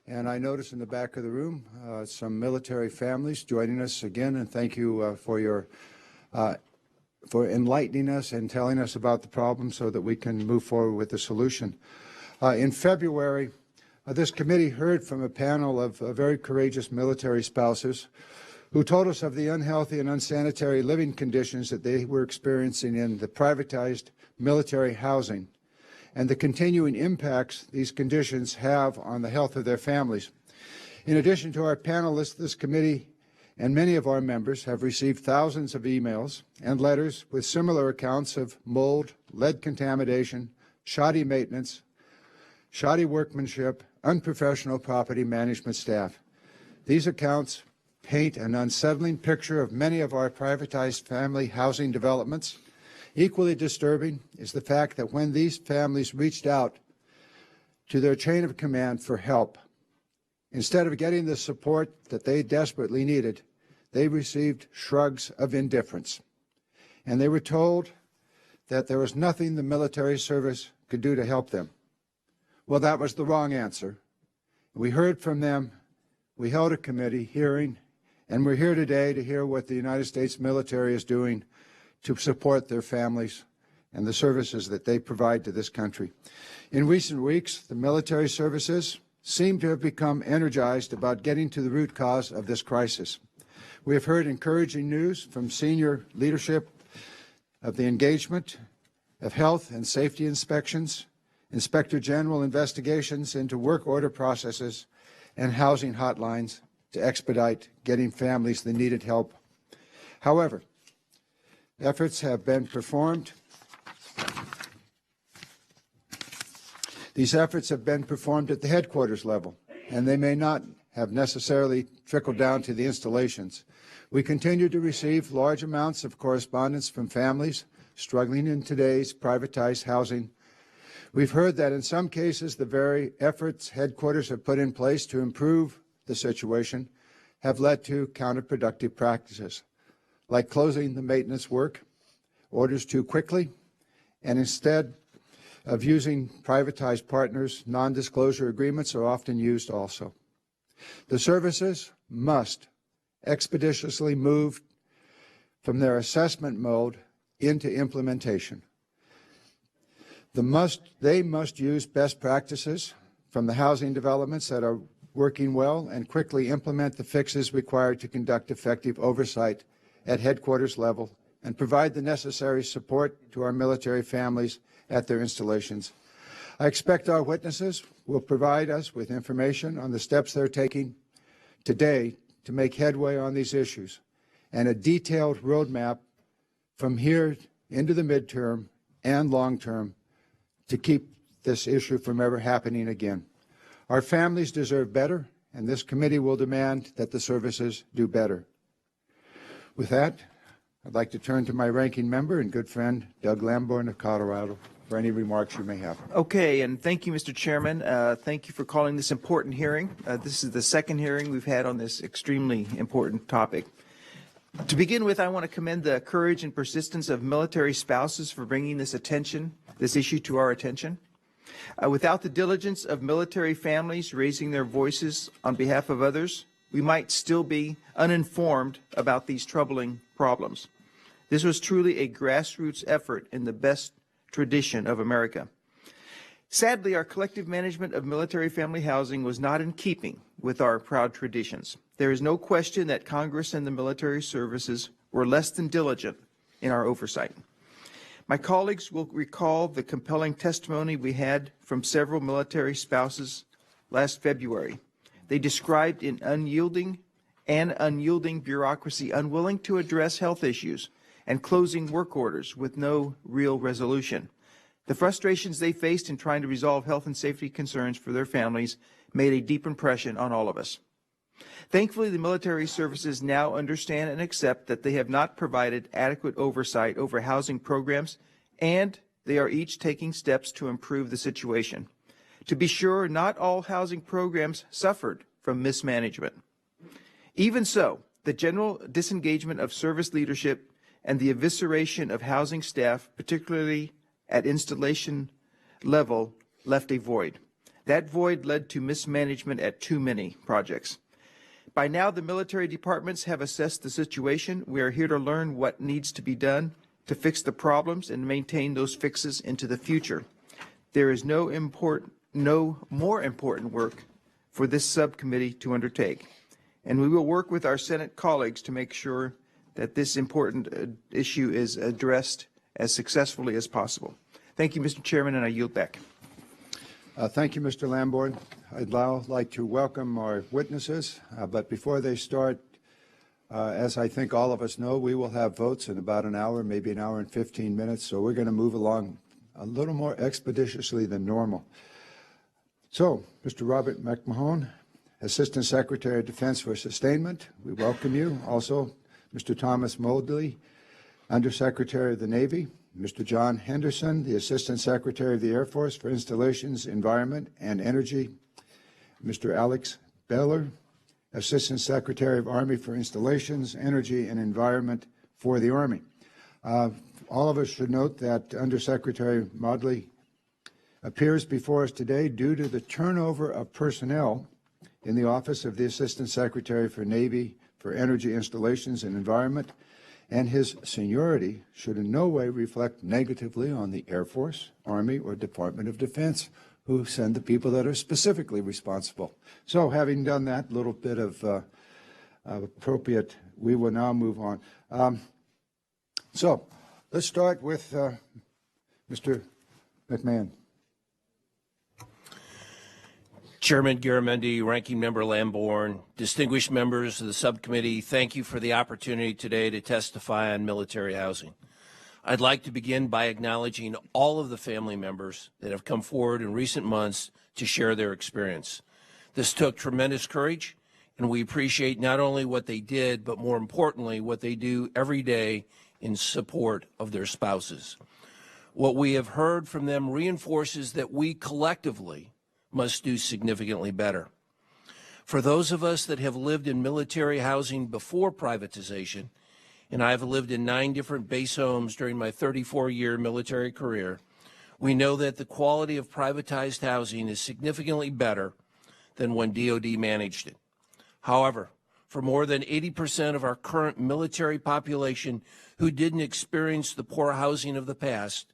And I notice in the back of the room some military families joining us again, and thank you for enlightening us and telling us about the problem so that we can move forward with the solution. In February, this committee heard from a panel of very courageous military spouses who told us of the unhealthy and unsanitary living conditions that they were experiencing in the privatized military housing and the continuing impacts these conditions have on the health of their families. In addition to our panelists, this committee and many of our members have received thousands of emails and letters with similar accounts of mold, lead contamination, shoddy maintenance, shoddy workmanship, unprofessional property management staff. These accounts paint an unsettling picture of many of our privatized family housing developments. Equally disturbing is the fact that when these families reached out to their chain of command for help, instead of getting the support that they desperately needed, they received shrugs of indifference. And they were told that there was nothing the military service could do to help them. Well, that was the wrong answer. We heard from them, we held a committee hearing, and we're here today to hear what the United States military is doing to support their families and the services that they provide to this country. In recent weeks, the military services seem to have become energized about getting to the root cause of this crisis. We have heard encouraging news from senior leadership of the engagement of health and safety inspections, Inspector General investigations into work order processes, and housing hotlines to expedite getting families the needed help. However, efforts have been performed. These efforts have been performed at the headquarters level, and they may not have necessarily trickled down to the installations. We continue to receive large amounts of correspondence from families struggling in today's privatized housing. We've heard that in some cases the very efforts headquarters have put in place to improve the situation have led to counterproductive practices, like closing the maintenance work orders too quickly, and instead of using privatized partners, non-disclosure agreements are often used also. The services must expeditiously move from their assessment mode into implementation. They must use best practices from the housing developments that are working well and quickly implement the fixes required to conduct effective oversight at headquarters level and provide the necessary support to our military families at their installations. I expect our witnesses will provide us with information on the steps they're taking today to make headway on these issues and a detailed roadmap from here into the midterm and long term to keep this issue from ever happening again. Our families deserve better, and this committee will demand that the services do better. With that, I'd like to turn to my ranking member and good friend, Doug Lamborn of Colorado, for any remarks you may have. Okay, and thank you, Mr. Chairman. Thank you for calling this important hearing. This is the second hearing we've had on this extremely important topic. To begin with, I want to commend the courage and persistence of military spouses for bringing this issue to our attention. Without the diligence of military families raising their voices on behalf of others, we might still be uninformed about these troubling problems. This was truly a grassroots effort in the best tradition of America. Sadly, our collective management of military family housing was not in keeping with our proud traditions. There is no question that Congress and the military services were less than diligent in our oversight. My colleagues will recall the compelling testimony we had from several military spouses last February. They described an unyielding bureaucracy unwilling to address health issues and closing work orders with no real resolution. The frustrations they faced in trying to resolve health and safety concerns for their families made a deep impression on all of us. Thankfully, the military services now understand and accept that they have not provided adequate oversight over housing programs, and they are each taking steps to improve the situation. To be sure, not all housing programs suffered from mismanagement. Even so, the general disengagement of service leadership and the evisceration of housing staff, particularly at installation level, left a void. That void led to mismanagement at too many projects. By now, the military departments have assessed the situation. We are here to learn what needs to be done to fix the problems and maintain those fixes into the future. There is no more important work for this subcommittee to undertake, and we will work with our Senate colleagues to make sure that this important issue is addressed as successfully as possible. Thank you, Mr. Chairman, and I yield back. Thank you, Mr. Lamborn. I'd now like to welcome our witnesses, but before they start, as I think all of us know, we will have votes in about an hour, maybe an hour and 15 minutes, so we're going to move along a little more expeditiously than normal. So, Mr. Robert McMahon, Assistant Secretary of Defense for Sustainment, we welcome you. Also, Mr. Thomas Moldley, Undersecretary of the Navy, Mr. John Henderson, the Assistant Secretary of the Air Force for Installations, Environment, and Energy, Mr. Alex Beehler, Assistant Secretary of Army for Installations, Energy, and Environment for the Army. All of us should note that Undersecretary Moldley appears before us today due to the turnover of personnel in the Office of the Assistant Secretary for Navy for Energy, Installations, and Environment, and his seniority should in no way reflect negatively on the Air Force, Army, or Department of Defense, who send the people that are specifically responsible. So having done that little bit of appropriate, we will now move on. So let's start with Mr. McMahon. Chairman Garamendi, Ranking Member Lamborn, distinguished members of the subcommittee, thank you for the opportunity today to testify on military housing. I'd like to begin by acknowledging all of the family members that have come forward in recent months to share their experience. This took tremendous courage, and we appreciate not only what they did, but more importantly, what they do every day in support of their spouses. What we have heard from them reinforces that we collectively must do significantly better. For those of us that have lived in military housing before privatization, and I've lived in 9 different base homes during my 34-year military career, we know that the quality of privatized housing is significantly better than when DOD managed it. However, for more than 80% of our current military population who didn't experience the poor housing of the past,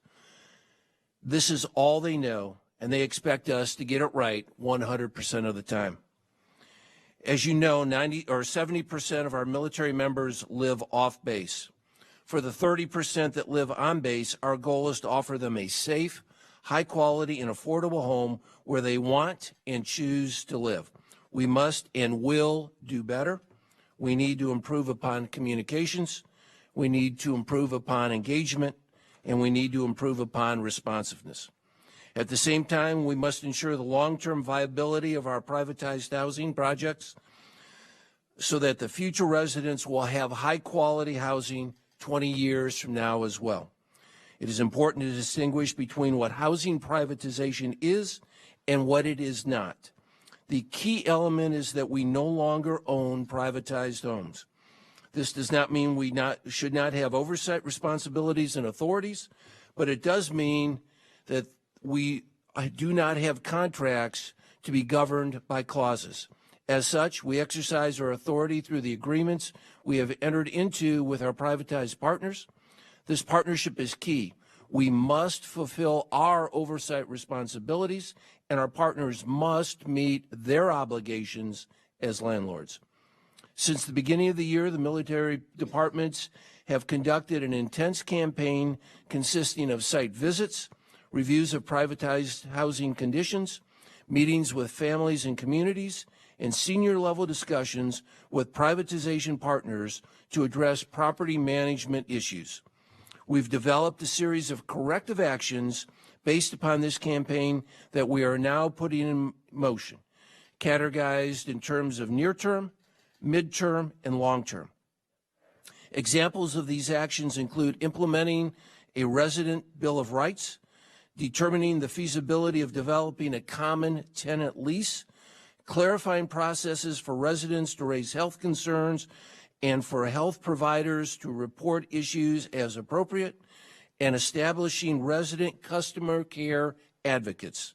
this is all they know, and they expect us to get it right 100% of the time. As you know, 70% of our military members live off base. For the 30% that live on base, our goal is to offer them a safe, high quality, and affordable home where they want and choose to live. We must and will do better. We need to improve upon communications. We need to improve upon engagement, and we need to improve upon responsiveness. At the same time, we must ensure the long-term viability of our privatized housing projects so that the future residents will have high-quality housing 20 years from now as well. It is important to distinguish between what housing privatization is and what it is not. The key element is that we no longer own privatized homes. This does not mean we should not have oversight responsibilities and authorities, but it does mean that we do not have contracts to be governed by clauses. As such, we exercise our authority through the agreements we have entered into with our privatized partners. This partnership is key. We must fulfill our oversight responsibilities, and our partners must meet their obligations as landlords. Since the beginning of the year, the military departments have conducted an intense campaign consisting of site visits, reviews of privatized housing conditions, meetings with families and communities, and senior-level discussions with privatization partners to address property management issues. We've developed a series of corrective actions based upon this campaign that we are now putting in motion, categorized in terms of near-term, mid-term, and long-term. Examples of these actions include implementing a resident Bill of Rights, determining the feasibility of developing a common tenant lease, clarifying processes for residents to raise health concerns and for health providers to report issues as appropriate, and establishing resident customer care advocates.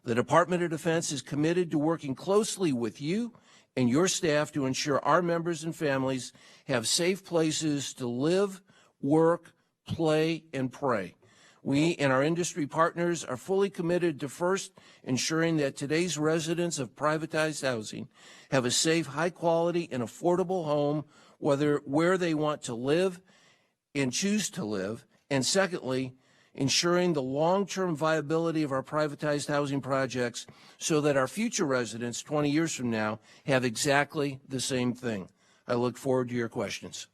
The Department of Defense is committed to working closely with you and your staff to ensure our members and families have safe places to live, work, play, and pray. We and our industry partners are fully committed to first ensuring that today's residents of privatized housing have a safe, high quality, and affordable home, where they want to live and choose to live. And secondly, ensuring the long-term viability of our privatized housing projects so that our future residents 20 years from now have exactly the same thing. I look forward to your questions.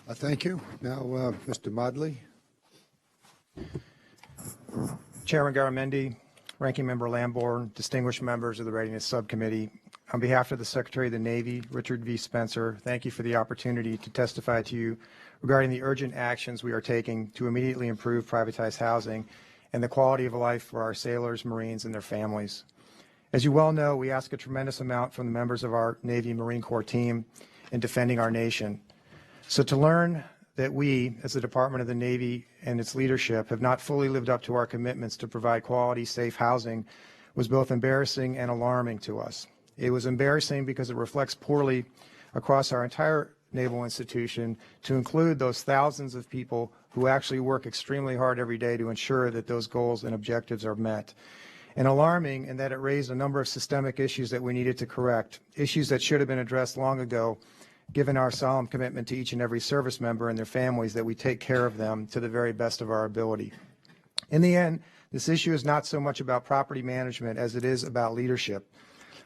Thank you. Now, Mr. Modley. Chairman Garamendi, Ranking Member Lambourne, distinguished members of the Readiness Subcommittee, on behalf of the Secretary of the Navy, Richard V. Spencer, thank you for the opportunity to testify to you regarding the urgent actions we are taking to immediately improve privatized housing and the quality of life for our sailors, Marines, and their families. As you well know, we ask a tremendous amount from the members of our Navy Marine Corps team in defending our nation. So to learn that we, as the Department of the Navy and its leadership, have not fully lived up to our commitments to provide quality, safe housing was both embarrassing and alarming to us. It was embarrassing because it reflects poorly across our entire naval institution, to include those thousands of people who actually work extremely hard every day to ensure that those goals and objectives are met. And alarming in that it raised a number of systemic issues that we needed to correct, issues that should have been addressed long ago, given our solemn commitment to each and every service member and their families that we take care of them to the very best of our ability. In the end, this issue is not so much about property management as it is about leadership.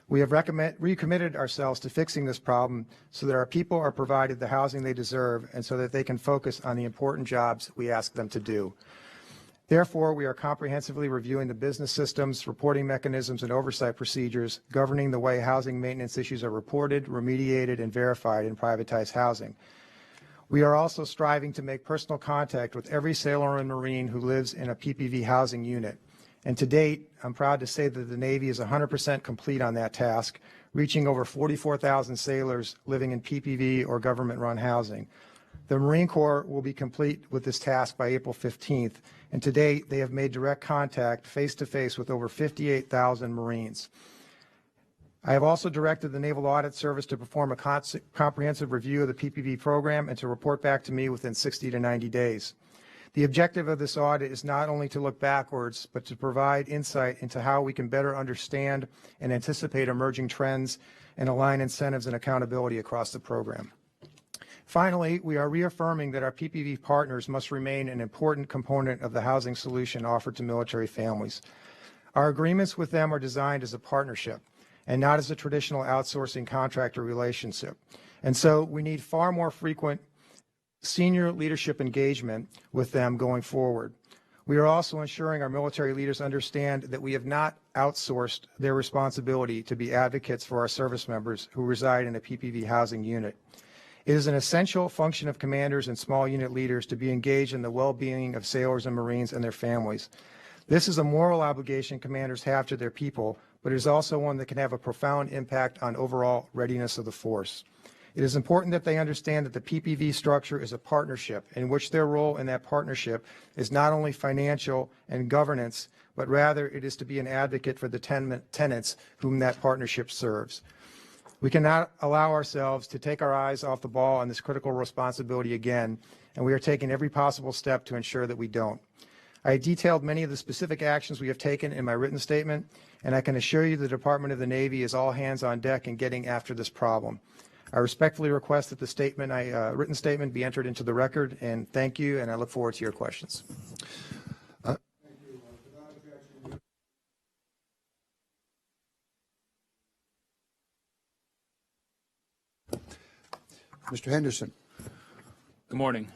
We have recommitted ourselves to fixing this problem so that our people are provided the housing they deserve and so that they can focus on the important jobs we ask them to do. Therefore, we are comprehensively reviewing the business systems, reporting mechanisms, and oversight procedures governing the way housing maintenance issues are reported, remediated, and verified in privatized housing. We are also striving to make personal contact with every sailor and Marine who lives in a PPV housing unit. And to date, I'm proud to say that the Navy is 100% complete on that task, reaching over 44,000 sailors living in PPV or government-run housing. The Marine Corps will be complete with this task by April 15th, and to date, they have made direct contact face-to-face with over 58,000 Marines. I have also directed the Naval Audit Service to perform a comprehensive review of the PPV program and to report back to me within 60 to 90 days. The objective of this audit is not only to look backwards, but to provide insight into how we can better understand and anticipate emerging trends and align incentives and accountability across the program. Finally, we are reaffirming that our PPV partners must remain an important component of the housing solution offered to military families. Our agreements with them are designed as a partnership and not as a traditional outsourcing contractor relationship. And so we need far more frequent senior leadership engagement with them going forward. We are also ensuring our military leaders understand that we have not outsourced their responsibility to be advocates for our service members who reside in a PPV housing unit. It is an essential function of commanders and small unit leaders to be engaged in the well-being of sailors and Marines and their families. This is a moral obligation commanders have to their people, but it is also one that can have a profound impact on overall readiness of the force. It is important that they understand that the PPV structure is a partnership in which their role in that partnership is not only financial and governance, but rather it is to be an advocate for the tenants whom that partnership serves. We cannot allow ourselves to take our eyes off the ball on this critical responsibility again, and we are taking every possible step to ensure that we don't. I detailed many of the specific actions we have taken in my written statement, and I can assure you the Department of the Navy is all hands on deck in getting after this problem. I respectfully request that the written statement be entered into the record, and thank you, and I look forward to your questions. Mr. Henderson. Good morning.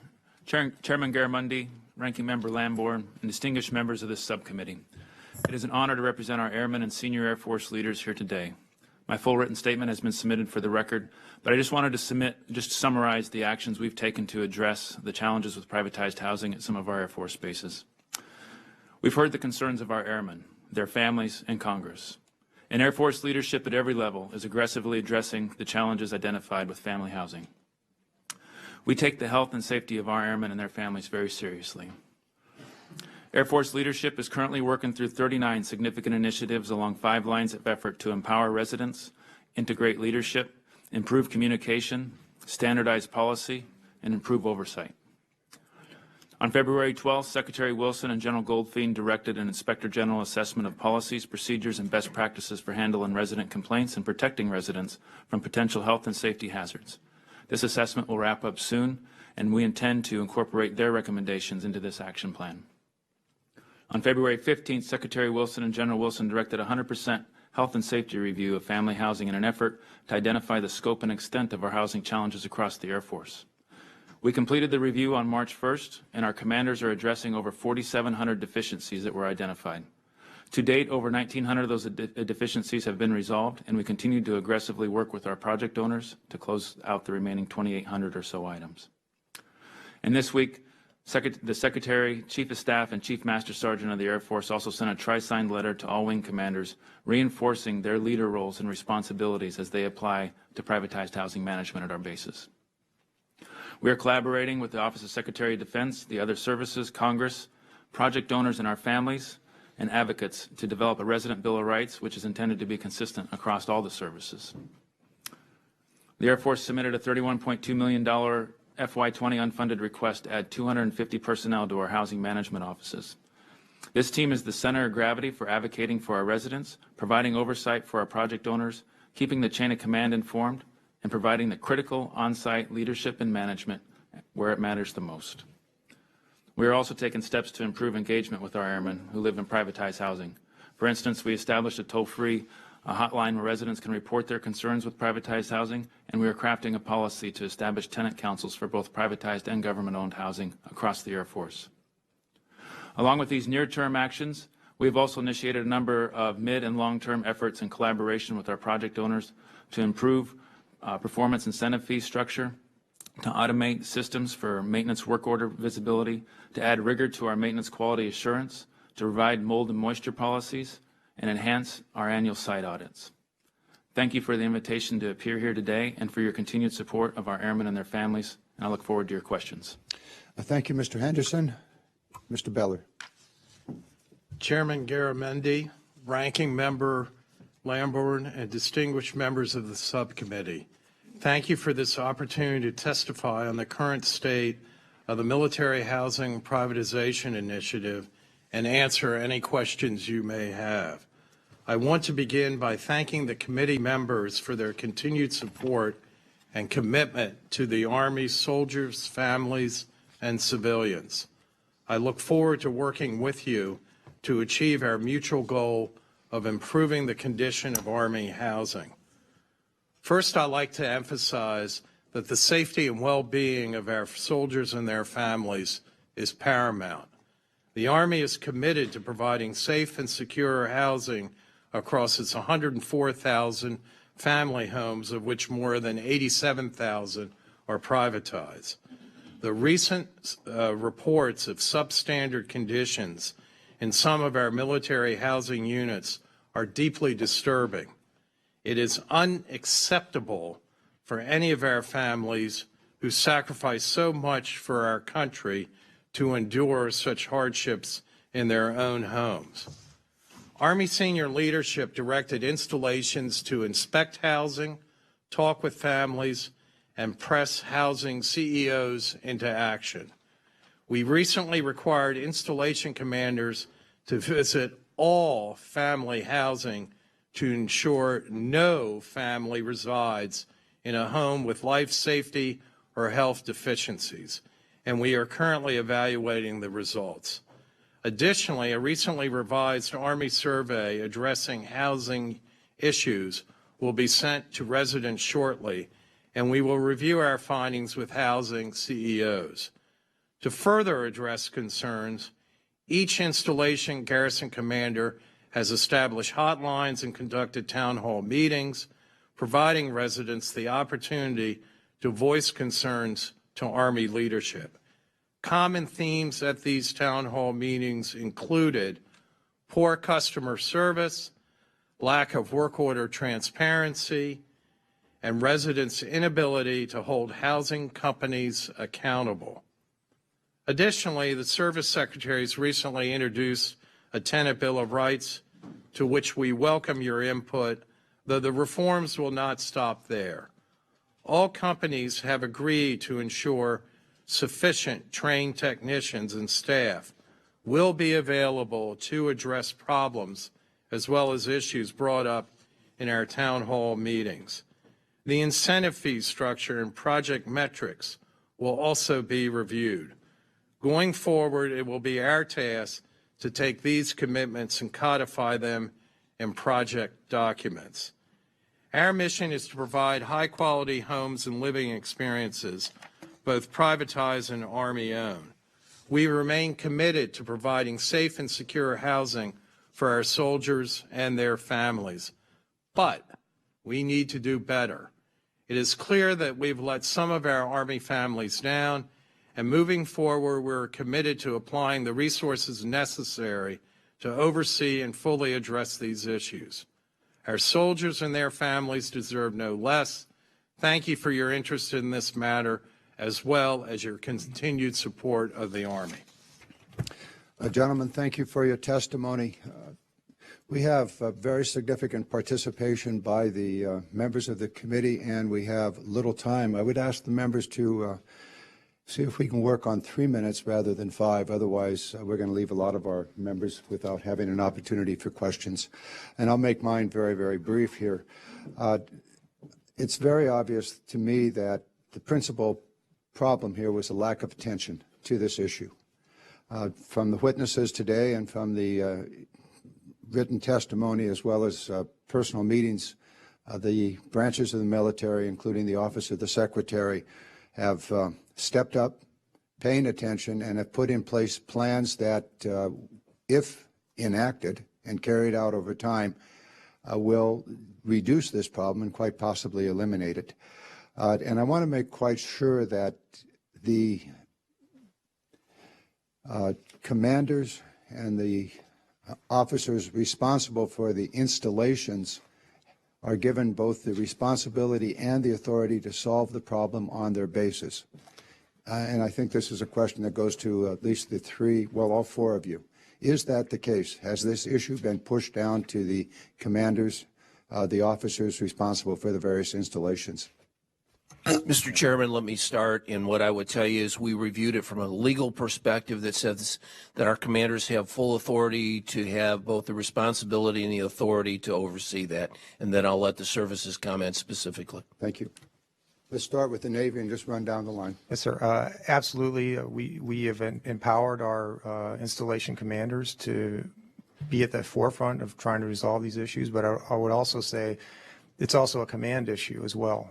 Chairman Garamendi, Ranking Member Lambourne, and distinguished members of this subcommittee. It is an honor to represent our airmen and senior Air Force leaders here today. My full written statement has been submitted for the record, but I just wanted to summarize the actions we've taken to address the challenges with privatized housing at some of our Air Force bases. We've heard the concerns of our airmen, their families, and Congress. And Air Force leadership at every level is aggressively addressing the challenges identified with family housing. We take the health and safety of our airmen and their families very seriously. Air Force leadership is currently working through 39 significant initiatives along 5 lines of effort to empower residents, integrate leadership, improve communication, standardize policy, and improve oversight. On February 12th, Secretary Wilson and General Goldfein directed an Inspector General assessment of policies, procedures, and best practices for handling resident complaints and protecting residents from potential health and safety hazards. This assessment will wrap up soon, and we intend to incorporate their recommendations into this action plan. On February 15th, Secretary Wilson and General Wilson directed a 100% health and safety review of family housing in an effort to identify the scope and extent of our housing challenges across the Air Force. We completed the review on March 1st, and our commanders are addressing over 4,700 deficiencies that were identified. To date, over 1,900 of those deficiencies have been resolved, and we continue to aggressively work with our project owners to close out the remaining 2,800 or so items. And this week, the Secretary, Chief of Staff, and Chief Master Sergeant of the Air Force also sent a tri-signed letter to all wing commanders reinforcing their leader roles and responsibilities as they apply to privatized housing management at our bases. We are collaborating with the Office of Secretary of Defense, the other services, Congress, project owners and our families, and advocates to develop a resident Bill of Rights, which is intended to be consistent across all the services. The Air Force submitted a $31.2 million FY20 unfunded request to add 250 personnel to our housing management offices. This team is the center of gravity for advocating for our residents, providing oversight for our project owners, keeping the chain of command informed, and providing the critical on-site leadership and management where it matters the most. We are also taking steps to improve engagement with our airmen who live in privatized housing. For instance, we established a toll-free hotline where residents can report their concerns with privatized housing, and we are crafting a policy to establish tenant councils for both privatized and government-owned housing across the Air Force. Along with these near-term actions, we have also initiated a number of mid- and long-term efforts in collaboration with our project owners to improve performance incentive fee structure, to automate systems for maintenance work order visibility, to add rigor to our maintenance quality assurance, to provide mold and moisture policies, and enhance our annual site audits. Thank you for the invitation to appear here today and for your continued support of our airmen and their families, and I look forward to your questions. Thank you, Mr. Henderson. Mr. Beehler. Chairman Garamendi, Ranking Member Lambourne, and distinguished members of the subcommittee, thank you for this opportunity to testify on the current state of the Military Housing Privatization Initiative and answer any questions you may have. I want to begin by thanking the committee members for their continued support and commitment to the Army soldiers, families, and civilians. I look forward to working with you to achieve our mutual goal of improving the condition of Army housing. First, I'd like to emphasize that the safety and well-being of our soldiers and their families is paramount. The Army is committed to providing safe and secure housing across its 104,000 family homes, of which more than 87,000 are privatized. The recent reports of substandard conditions in some of our military housing units are deeply disturbing. It is unacceptable for any of our families who sacrifice so much for our country to endure such hardships in their own homes. Army senior leadership directed installations to inspect housing, talk with families, and press housing CEOs into action. We recently required installation commanders to visit all family housing to ensure no family resides in a home with life safety or health deficiencies, and we are currently evaluating the results. Additionally, a recently revised Army survey addressing housing issues will be sent to residents shortly, and we will review our findings with housing CEOs. To further address concerns, each installation garrison commander has established hotlines and conducted town hall meetings, providing residents the opportunity to voice concerns to Army leadership. Common themes at these town hall meetings included poor customer service, lack of work order transparency, and residents' inability to hold housing companies accountable. Additionally, the Service Secretaries recently introduced a Tenant Bill of Rights, to which we welcome your input, though the reforms will not stop there. All companies have agreed to ensure sufficient trained technicians and staff will be available to address problems as well as issues brought up in our town hall meetings. The incentive fee structure and project metrics will also be reviewed. Going forward, it will be our task to take these commitments and codify them in project documents. Our mission is to provide high-quality homes and living experiences, both privatized and Army-owned. We remain committed to providing safe and secure housing for our soldiers and their families. But we need to do better. It is clear that we've let some of our Army families down, and moving forward, we're committed to applying the resources necessary to oversee and fully address these issues. Our soldiers and their families deserve no less. Thank you for your interest in this matter, as well as your continued support of the Army. Gentlemen, thank you for your testimony. We have very significant participation by the members of the committee, and we have little time. I would ask the members to see if we can work on 3 minutes rather than 5. Otherwise, we're going to leave a lot of our members without having an opportunity for questions. And I'll make mine very, very brief here. It's very obvious to me that the principal problem here was a lack of attention to this issue. From the witnesses today and from the written testimony as well as personal meetings, the branches of the military, including the Office of the Secretary, have stepped up, paying attention, and have put in place plans that, if enacted and carried out over time, will reduce this problem and quite possibly eliminate it. And I want to make quite sure that the commanders and the officers responsible for the installations are given both the responsibility and the authority to solve the problem on their basis. And I think this is a question that goes to at least the three, well, all four of you. Is that the case? Has this issue been pushed down to the commanders, the officers responsible for the various installations? Mr. Chairman, let me start. And what I would tell you is we reviewed it from a legal perspective that says that our commanders have full authority to have both the responsibility and the authority to oversee that. And then I'll let the services comment specifically. Thank you. Let's start with the Navy and just run down the line. Yes, sir. Absolutely. We have empowered our installation commanders to be at the forefront of trying to resolve these issues. But I would also say it's also a command issue as well.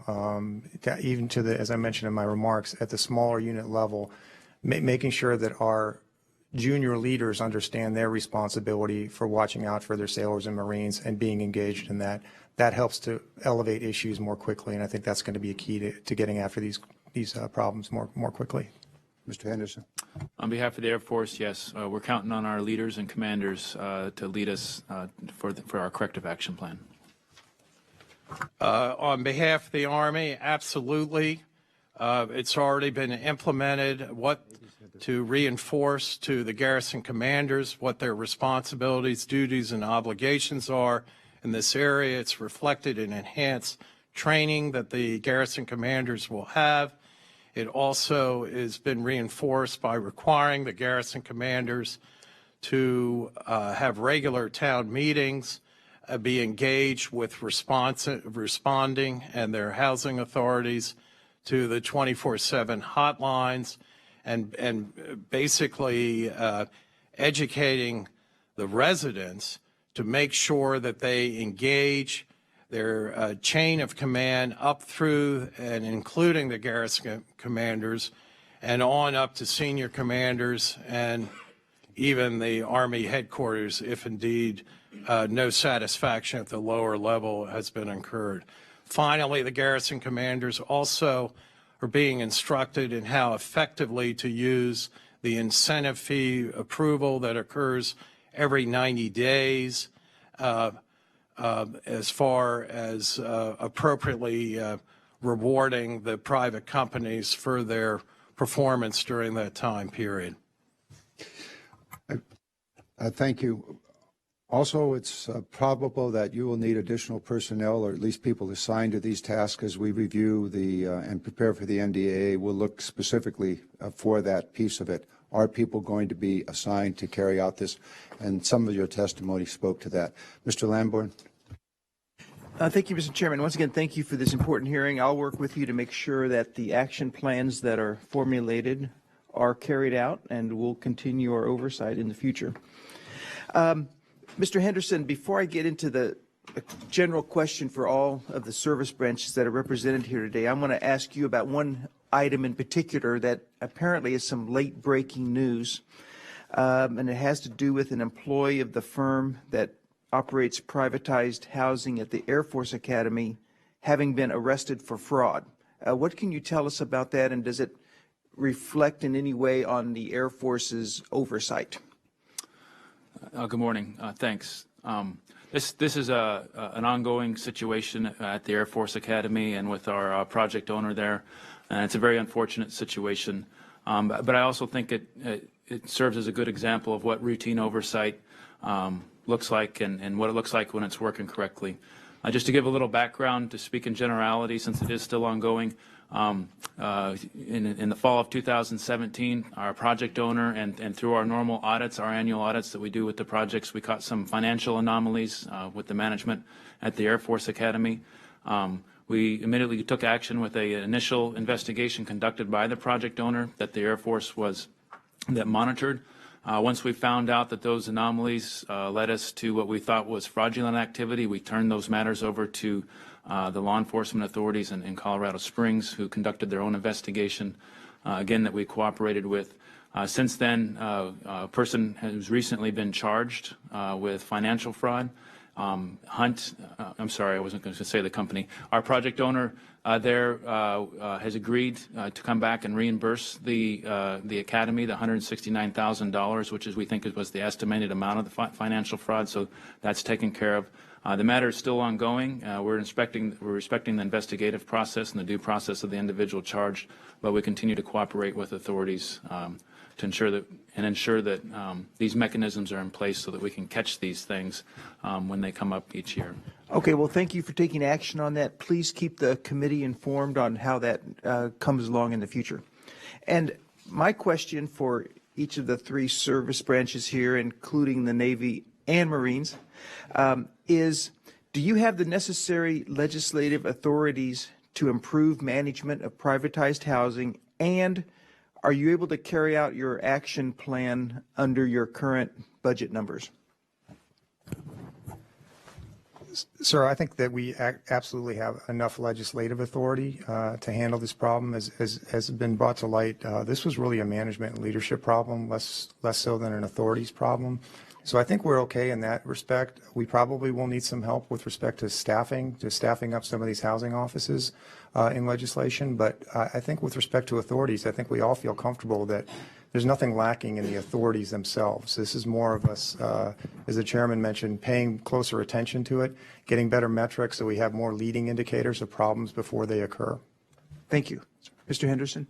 Even to the, as I mentioned in my remarks, at the smaller unit level, making sure that our junior leaders understand their responsibility for watching out for their sailors and Marines and being engaged in that. That helps to elevate issues more quickly, and I think that's going to be a key to getting after these problems more quickly. Mr. Henderson. On behalf of the Air Force, yes, we're counting on our leaders and commanders to lead us for our corrective action plan. On behalf of the Army, absolutely. It's already been implemented. To reinforce to the garrison commanders what their responsibilities, duties, and obligations are in this area. It's reflected in enhanced training that the garrison commanders will have. It also has been reinforced by requiring the garrison commanders to have regular town meetings, be engaged with responding and their housing authorities to the 24/7 hotlines, and basically educating the residents to make sure that they engage their chain of command up through and including the garrison commanders and on up to senior commanders and even the Army headquarters if indeed no satisfaction at the lower level has been incurred. Finally, the garrison commanders also are being instructed in how effectively to use the incentive fee approval that occurs every 90 days as far as appropriately rewarding the private companies for their performance during that time period. Thank you. Also, it's probable that you will need additional personnel, or at least people assigned to these tasks as we review and prepare for the NDAA. We'll look specifically for that piece of it. Are people going to be assigned to carry out this? And some of your testimony spoke to that. Mr. Lamborn. Thank you, Mr. Chairman. Once again, thank you for this important hearing. I'll work with you to make sure that the action plans that are formulated are carried out, and we'll continue our oversight in the future. Mr. Henderson, before I get into the general question for all of the service branches that are represented here today, I want to ask you about one item in particular that apparently is some late-breaking news, and it has to do with an employee of the firm that operates privatized housing at the Air Force Academy having been arrested for fraud. What can you tell us about that, and does it reflect in any way on the Air Force's oversight? Good morning. Thanks. This is an ongoing situation at the Air Force Academy and with our project owner there, and it's a very unfortunate situation. But I also think it serves as a good example of what routine oversight looks like and what it looks like when it's working correctly. Just to give a little background, to speak in generality, since it is still ongoing, in the fall of 2017, our project owner and through our normal audits, our annual audits that we do with the projects, we caught some financial anomalies with the management at the Air Force Academy. We immediately took action with an initial investigation conducted by the project owner that the Air Force monitored. Once we found out that those anomalies led us to what we thought was fraudulent activity, we turned those matters over to the law enforcement authorities in Colorado Springs, who conducted their own investigation, again, that we cooperated with. Since then, a person has recently been charged with financial fraud. Hunt, I'm sorry, I wasn't going to say the company. Our project owner there has agreed to come back and reimburse the academy the $169,000, which is, we think, was the estimated amount of the financial fraud. So that's taken care of. The matter is still ongoing. We're respecting the investigative process and the due process of the individual charged, but we continue to cooperate with authorities to ensure that these mechanisms are in place so that we can catch these things when they come up each year. Okay, well, thank you for taking action on that. Please keep the committee informed on how that comes along in the future. And my question for each of the three service branches here, including the Navy and Marines, is, do you have the necessary legislative authorities to improve management of privatized housing, and are you able to carry out your action plan under your current budget numbers? Sir, I think that we absolutely have enough legislative authority to handle this problem. As has been brought to light, this was really a management and leadership problem, less so than an authorities problem. So I think we're okay in that respect. We probably will need some help with respect to staffing up some of these housing offices in legislation. But I think with respect to authorities, I think we all feel comfortable that there's nothing lacking in the authorities themselves. This is more of us, as the chairman mentioned, paying closer attention to it, getting better metrics so we have more leading indicators of problems before they occur. Thank you. Mr. Henderson?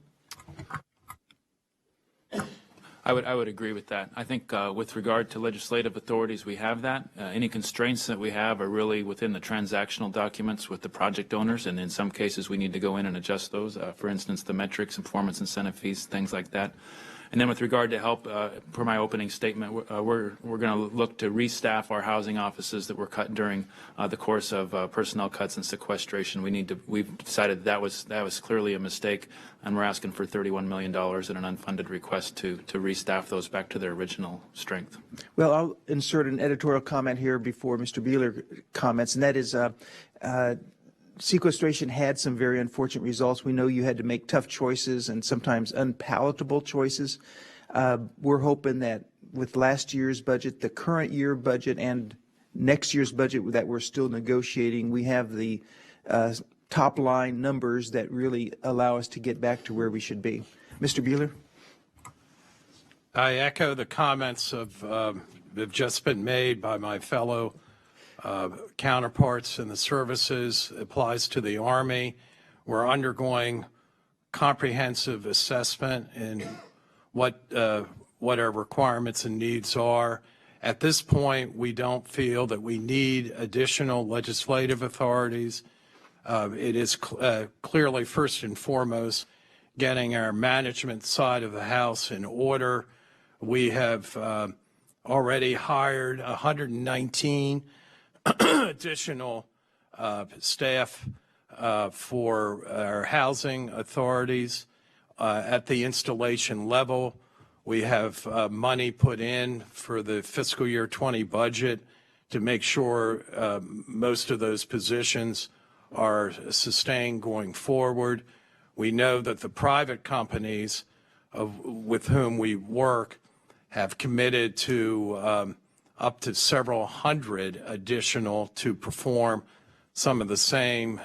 I would agree with that. I think with regard to legislative authorities, we have that. Any constraints that we have are really within the transactional documents with the project owners, and in some cases we need to go in and adjust those. For instance, the metrics, performance incentive fees, things like that. And then with regard to help, per my opening statement, we're going to look to restaff our housing offices that were cut during the course of personnel cuts and sequestration. We've decided that was clearly a mistake, and we're asking for $31 million in an unfunded request to restaff those back to their original strength. Well, I'll insert an editorial comment here before Mr. Beehler comments, and that is sequestration had some very unfortunate results. We know you had to make tough choices and sometimes unpalatable choices. We're hoping that with last year's budget, the current year budget, and next year's budget that we're still negotiating, we have the top line numbers that really allow us to get back to where we should be. Mr. Beehler? I echo the comments that have just been made by my fellow counterparts in the services. It applies to the Army. We're undergoing comprehensive assessment and what our requirements and needs are. At this point, we don't feel that we need additional legislative authorities. It is clearly first and foremost getting our management side of the house in order. We have already hired 119 additional staff for our housing authorities at the installation level. We have money put in for the fiscal year 20 budget to make sure most of those positions are sustained going forward. We know that the private companies with whom we work have committed to up to several hundred additional to perform some of the same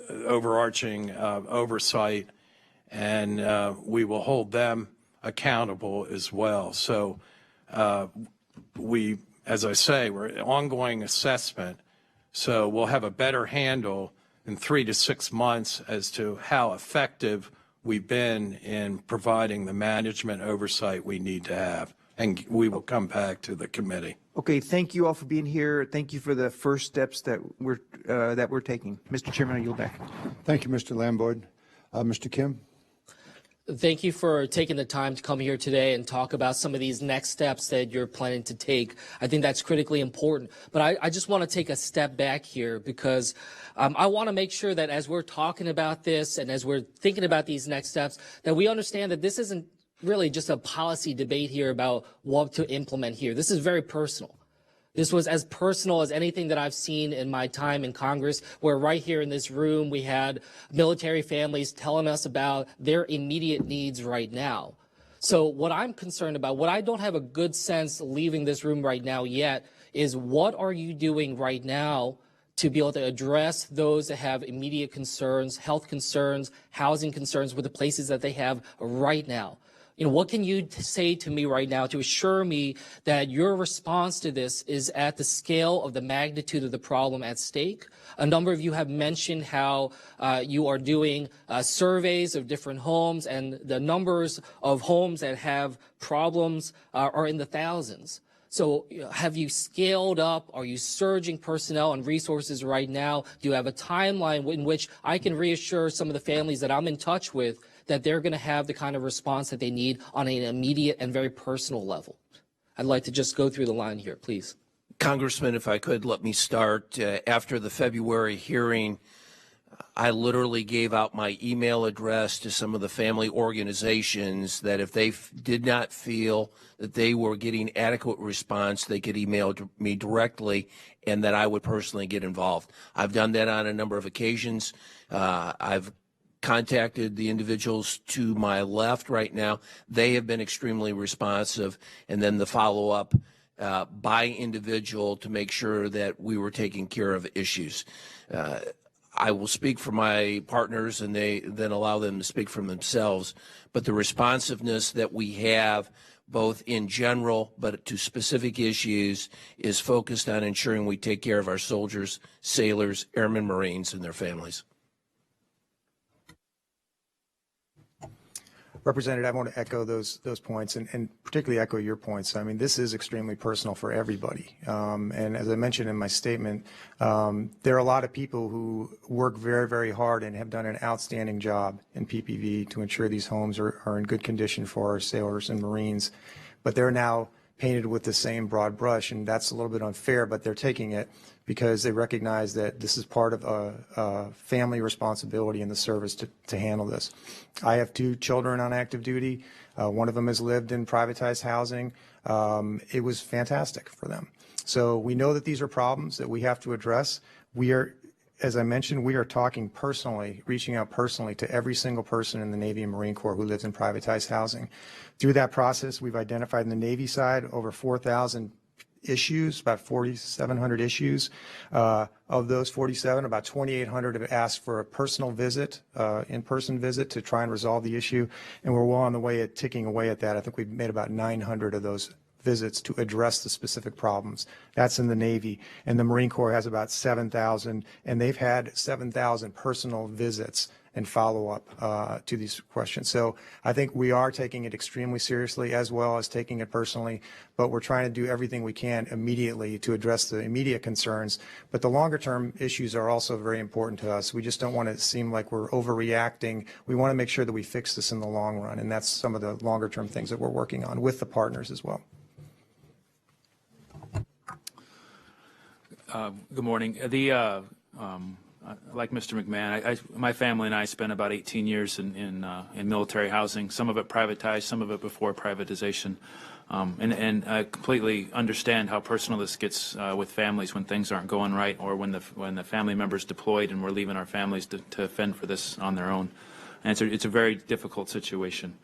overarching oversight, and we will hold them accountable as well. So we, as I say, we're ongoing assessment, so we'll have a better handle in 3 to 6 months as to how effective we've been in providing the management oversight we need to have, and we will come back to the committee. Okay, thank you all for being here. Thank you for the first steps that we're taking. Mr. Chairman, I yield back. Thank you, Mr. Lamborn. Mr. Kim? Thank you for taking the time to come here today and talk about some of these next steps that you're planning to take. I think that's critically important. But I just want to take a step back here because I want to make sure that as we're talking about this and as we're thinking about these next steps, that we understand that this isn't really just a policy debate here about what to implement here. This is very personal. This was as personal as anything that I've seen in my time in Congress, where right here in this room we had military families telling us about their immediate needs right now. So what I'm concerned about, what I don't have a good sense leaving this room right now yet, is what are you doing right now to be able to address those that have immediate concerns, health concerns, housing concerns with the places that they have right now? You know, what can you say to me right now to assure me that your response to this is at the scale of the magnitude of the problem at stake? A number of you have mentioned how you are doing surveys of different homes, and the numbers of homes that have problems are in the thousands. So have you scaled up? Are you surging personnel and resources right now? Do you have a timeline in which I can reassure some of the families that I'm in touch with that they're going to have the kind of response that they need on an immediate and very personal level? I'd like to just go through the line here, please. Congressman, if I could, let me start. After the February hearing, I literally gave out my email address to some of the family organizations that if they did not feel that they were getting adequate response, they could email me directly and that I would personally get involved. I've done that on a number of occasions. I've contacted the individuals to my left right now. They have been extremely responsive, and then the follow-up by individual to make sure that we were taking care of issues. I will speak for my partners and they then allow them to speak for themselves, but the responsiveness that we have both in general but to specific issues is focused on ensuring we take care of our soldiers, sailors, airmen, Marines, and their families. Representative, I want to echo those points and particularly echo your points. I mean, this is extremely personal for everybody. And as I mentioned in my statement, there are a lot of people who work very, very hard and have done an outstanding job in PPV to ensure these homes are in good condition for our sailors and Marines. But they're now painted with the same broad brush, and that's a little bit unfair, but they're taking it because they recognize that this is part of a family responsibility in the service to handle this. I have 2 children on active duty. One of them has lived in privatized housing. It was fantastic for them. So we know that these are problems that we have to address. We are, as I mentioned, we are talking personally, reaching out personally to every single person in the Navy and Marine Corps who lives in privatized housing. Through that process, we've identified in the Navy side over 4,000 issues, about 4,700 issues. Of those 47, about 2,800 have asked for a personal visit, in-person visit to try and resolve the issue, and we're well on the way at ticking away at that. I think we've made about 900 of those visits to address the specific problems. That's in the Navy. And the Marine Corps has about 7,000, and they've had 7,000 personal visits and follow-up to these questions. So I think we are taking it extremely seriously as well as taking it personally, but we're trying to do everything we can immediately to address the immediate concerns. But the longer-term issues are also very important to us. We just don't want it to seem like we're overreacting. We want to make sure that we fix this in the long run, and that's some of the longer-term things that we're working on with the partners as well. Good morning. Like Mr. McMahon, my family and I spent about 18 years in military housing, some of it privatized, some of it before privatization. And I completely understand how personal this gets with families when things aren't going right, or when the family members deployed and we're leaving our families to fend for this on their own. And it's a very difficult situation.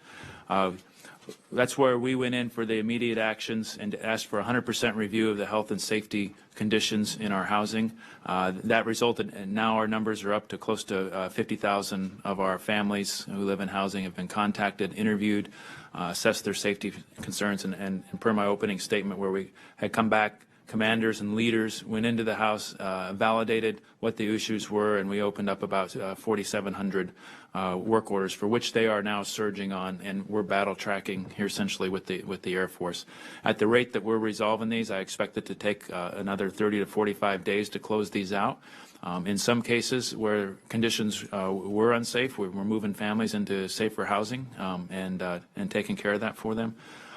That's where we went in for the immediate actions and asked for 100% review of the health and safety conditions in our housing. That resulted, and now our numbers are up to close to 50,000 of our families who live in housing have been contacted, interviewed, assessed their safety concerns, and per my opening statement where we had come back, commanders and leaders went into the house, validated what the issues were, and we opened up about 4,700 work orders for which they are now surging on, and we're battle tracking here essentially with the Air Force. At the rate that we're resolving these, I expect it to take another 30 to 45 days to close these out. In some cases where conditions were unsafe, we're moving families into safer housing and taking care of that for them.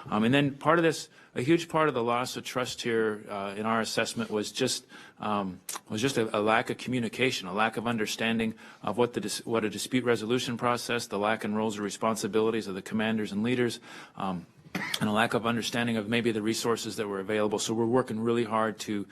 And then part of this, a huge part of the loss of trust here in our assessment was just a lack of communication, a lack of understanding of what a dispute resolution process, the lack in roles and responsibilities of the commanders and leaders, and a lack of understanding of maybe the resources that were available. So we're working really hard to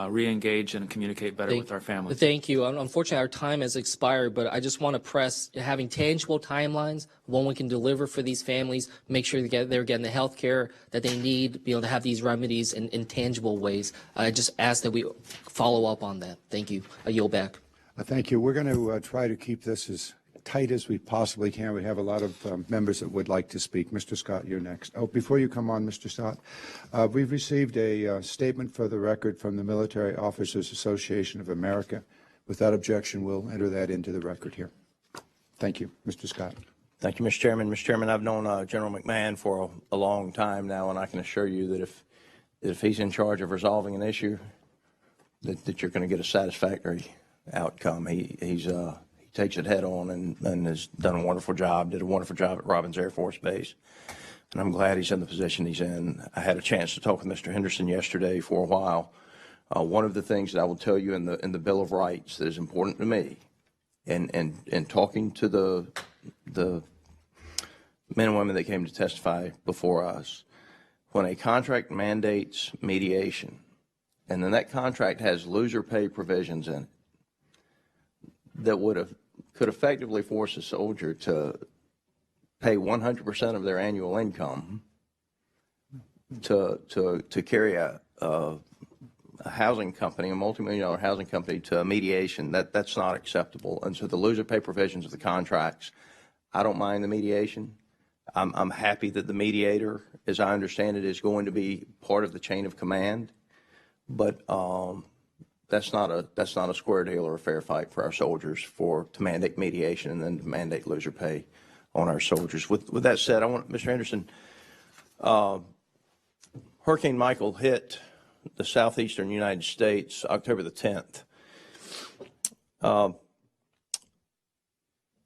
re-engage and communicate better with our families. Thank you. Unfortunately, our time has expired, but I just want to press having tangible timelines when we can deliver for these families, make sure they're getting the health care that they need, to have these remedies in tangible ways. I just ask that we follow up on that. Thank you. I yield back. Thank you. We're going to try to keep this as tight as we possibly can. We have a lot of members that would like to speak. Mr. Scott, you're next. Oh, before you come on, Mr. Scott, we've received a statement for the record from the Military Officers Association of America. Without objection, we'll enter that into the record here. Thank you. Mr. Scott. Thank you, Mr. Chairman. Mr. Chairman, I've known General McMahon for a long time now, and I can assure you that if he's in charge of resolving an issue, that you're going to get a satisfactory outcome. He takes it head on and has done a wonderful job, did a wonderful job at Robins Air Force Base. And I'm glad he's in the position he's in. I had a chance to talk with Mr. Henderson yesterday for a while. One of the things that I will tell you in the Bill of Rights that is important to me, and talking to the men and women that came to testify before us, when a contract mandates mediation, and then that contract has loser pay provisions in it that could effectively force a soldier to pay 100% of their annual income to carry a housing company, a multi-million-dollar housing company, to a mediation, that's not acceptable. And so the loser pay provisions of the contracts, I don't mind the mediation. I'm happy that the mediator, as I understand it, is going to be part of the chain of command, but that's not a square deal or a fair fight for our soldiers to mandate mediation and then to mandate loser pay on our soldiers. With that said, I want Mr. Henderson. Hurricane Michael hit the southeastern United States October the 10th.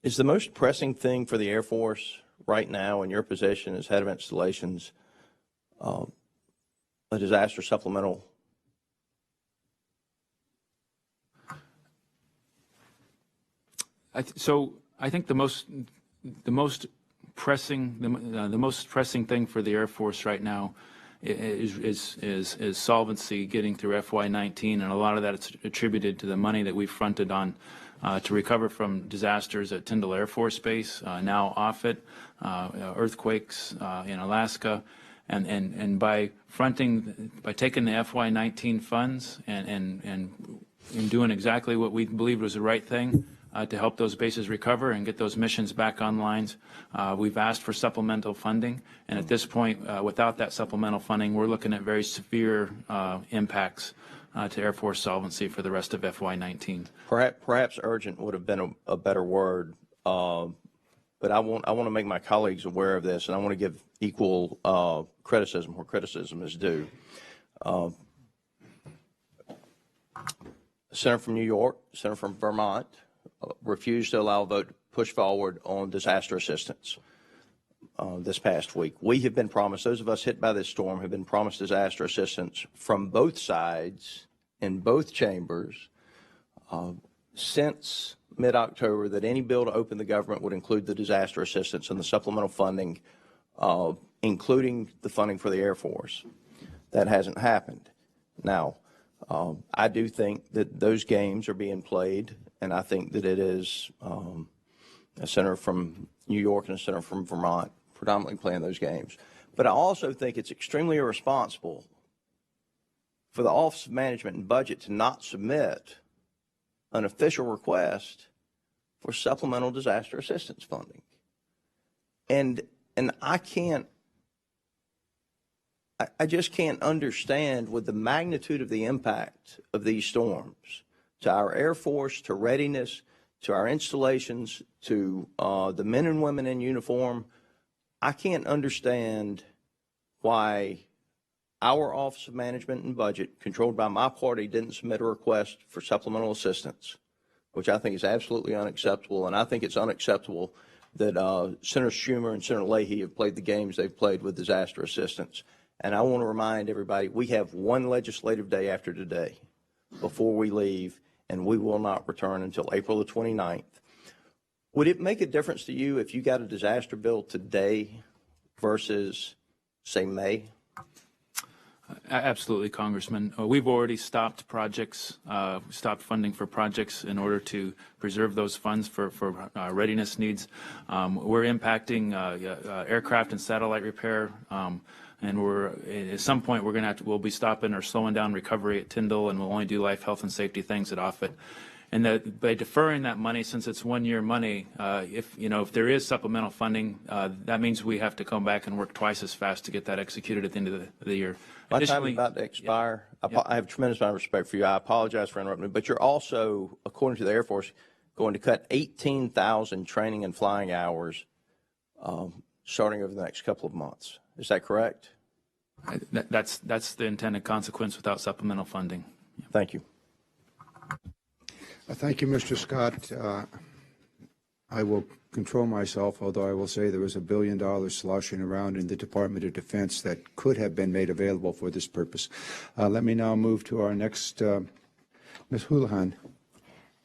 Is the most pressing thing for the Air Force right now in your position as head of installations a disaster supplemental? So I think the most pressing thing for the Air Force right now is solvency, getting through FY19, and a lot of that is attributed to the money that we fronted on to recover from disasters at Tyndall Air Force Base, now Offutt, earthquakes in Alaska, and by taking the FY19 funds and doing exactly what we believed was the right thing to help those bases recover and get those missions back online. We've asked for supplemental funding, and at this point, without that supplemental funding, we're looking at very severe impacts to Air Force solvency for the rest of FY19. Perhaps urgent would have been a better word. but I want to make my colleagues aware of this, and I want to give equal criticism where criticism is due. Senator from New York, Senator from Vermont refused to allow a vote to push forward on disaster assistance this past week. We have been promised, those of us hit by this storm have been promised disaster assistance from both sides in both chambers since mid-October, that any bill to open the government would include the disaster assistance and the supplemental funding, including the funding for the Air Force. That hasn't happened. Now, I do think that those games are being played, and I think that it is a senator from New York and a senator from Vermont predominantly playing those games. But I also think it's extremely irresponsible for the Office of Management and Budget to not submit an official request for supplemental disaster assistance funding. And I just can't understand, with the magnitude of the impact of these storms to our Air Force, to readiness, to our installations, to the men and women in uniform, I can't understand why our Office of Management and Budget, controlled by my party, didn't submit a request for supplemental assistance, which I think is absolutely unacceptable. And I think it's unacceptable that Senator Schumer and Senator Leahy have played the games they've played with disaster assistance. And I want to remind everybody, we have one legislative day after today before we leave, and we will not return until April the 29th. Would it make a difference to you if you got a disaster bill today versus, say, May? Absolutely, Congressman. We've already stopped projects, stopped funding for projects in order to preserve those funds for readiness needs. We're impacting aircraft and satellite repair, and at some point we'll be stopping or slowing down recovery at Tyndall, and we'll only do life, health, and safety things at Offutt. And that by deferring that money, since it's one-year money, if there is supplemental funding, that means we have to come back and work twice as fast to get that executed at the end of the year. My time is about to expire. Yeah. I have a tremendous amount of respect for you. I apologize for interrupting, but you're also, according to the Air Force, going to cut 18,000 training and flying hours starting over the next couple of months. Is that correct? That's the intended consequence without supplemental funding. Yeah. Thank you. Thank you, Mr. Scott. I will control myself, although I will say there was $1 billion sloshing around in the Department of Defense that could have been made available for this purpose. Let me now move to our next, Ms. Houlihan.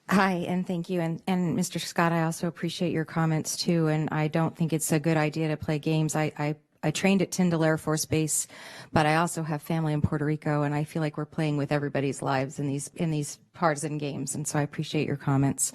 Hi, and thank you. And Mr. Scott, I also appreciate your comments, too, and I don't think it's a good idea to play games. I trained at Tyndall Air Force Base, but I also have family in Puerto Rico, and I feel like we're playing with everybody's lives in these partisan games, and so I appreciate your comments.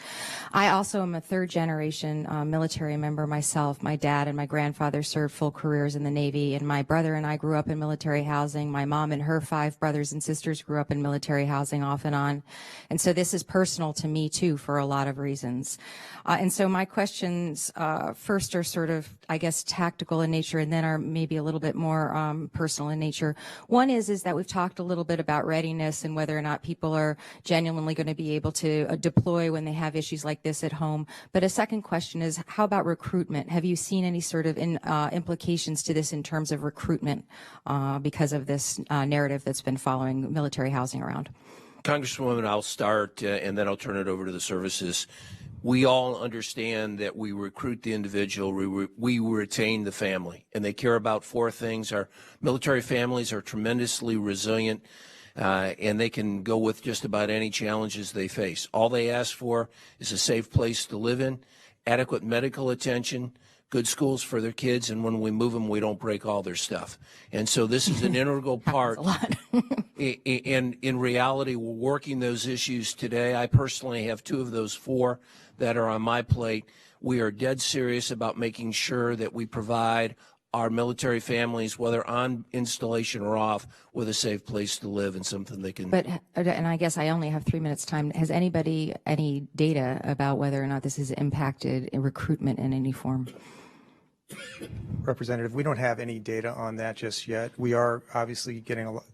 I also am a third-generation military member myself. My dad and my grandfather served full careers in the Navy, and my brother and I grew up in military housing. My mom and her 5 brothers and sisters grew up in military housing off and on, and so this is personal to me, too, for a lot of reasons. And so my questions first are sort of, I guess, tactical in nature, and then are maybe a little bit more personal in nature. One is that we've talked a little bit about readiness and whether or not people are genuinely going to be able to deploy when they have issues like this at home. But a second question is, how about recruitment? Have you seen any sort of implications to this in terms of recruitment because of this narrative that's been following military housing around? Congresswoman, I'll start and then I'll turn it over to the services. We all understand that we recruit the individual, we retain the family, and they care about 4 things. Our military families are tremendously resilient, and they can go with just about any challenges they face. All they ask for is a safe place to live in, adequate medical attention, good schools for their kids, and when we move them, we don't break all their stuff. And so this is an integral part. And in reality, we're working those issues today. I personally have 2 of those 4 that are on my plate. We are dead serious about making sure that we provide our military families, whether on installation or off, with a safe place to live and something they can. But, and I guess I only have 3 minutes time. Has anybody any data about whether or not this has impacted recruitment in any form? Representative, we don't have any data on that just yet. We are obviously getting a lot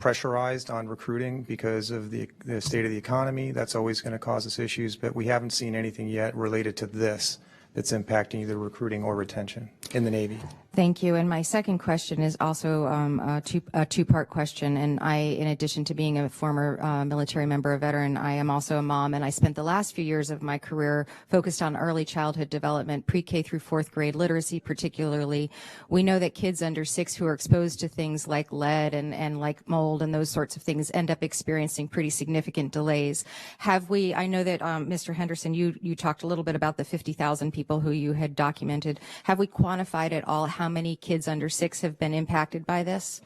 pressurized on recruiting because of the state of the economy. That's always going to cause us issues, but we haven't seen anything yet related to this. that's impacting either recruiting or retention in the Navy. Thank you. And my second question is also a two-part question. And I, in addition to being a former military member, a veteran, I am also a mom. And I spent the last few years of my career focused on early childhood development, pre-K through fourth grade literacy particularly. We know that kids under 6 who are exposed to things like lead and like mold and those sorts of things end up experiencing pretty significant delays. Have we, I know that Mr. Henderson, you talked a little bit about the 50,000 people who you had documented. Have we quantified at all how many kids under 6 have been impacted by this?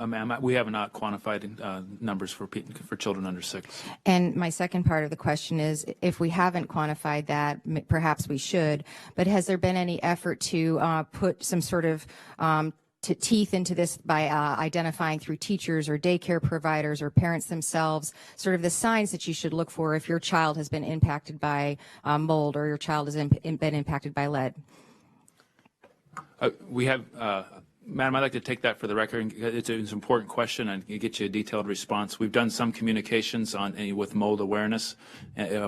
Ma'am, we have not quantified numbers for children under 6. And my second part of the question is, if we haven't quantified that, perhaps we should, but has there been any effort to put some sort of teeth into this by identifying through teachers or daycare providers or parents themselves sort of the signs that you should look for if your child has been impacted by mold or your child has been impacted by lead? We have, Madam, I'd like to take that for the record. It's an important question and get you a detailed response. We've done some communications with mold awareness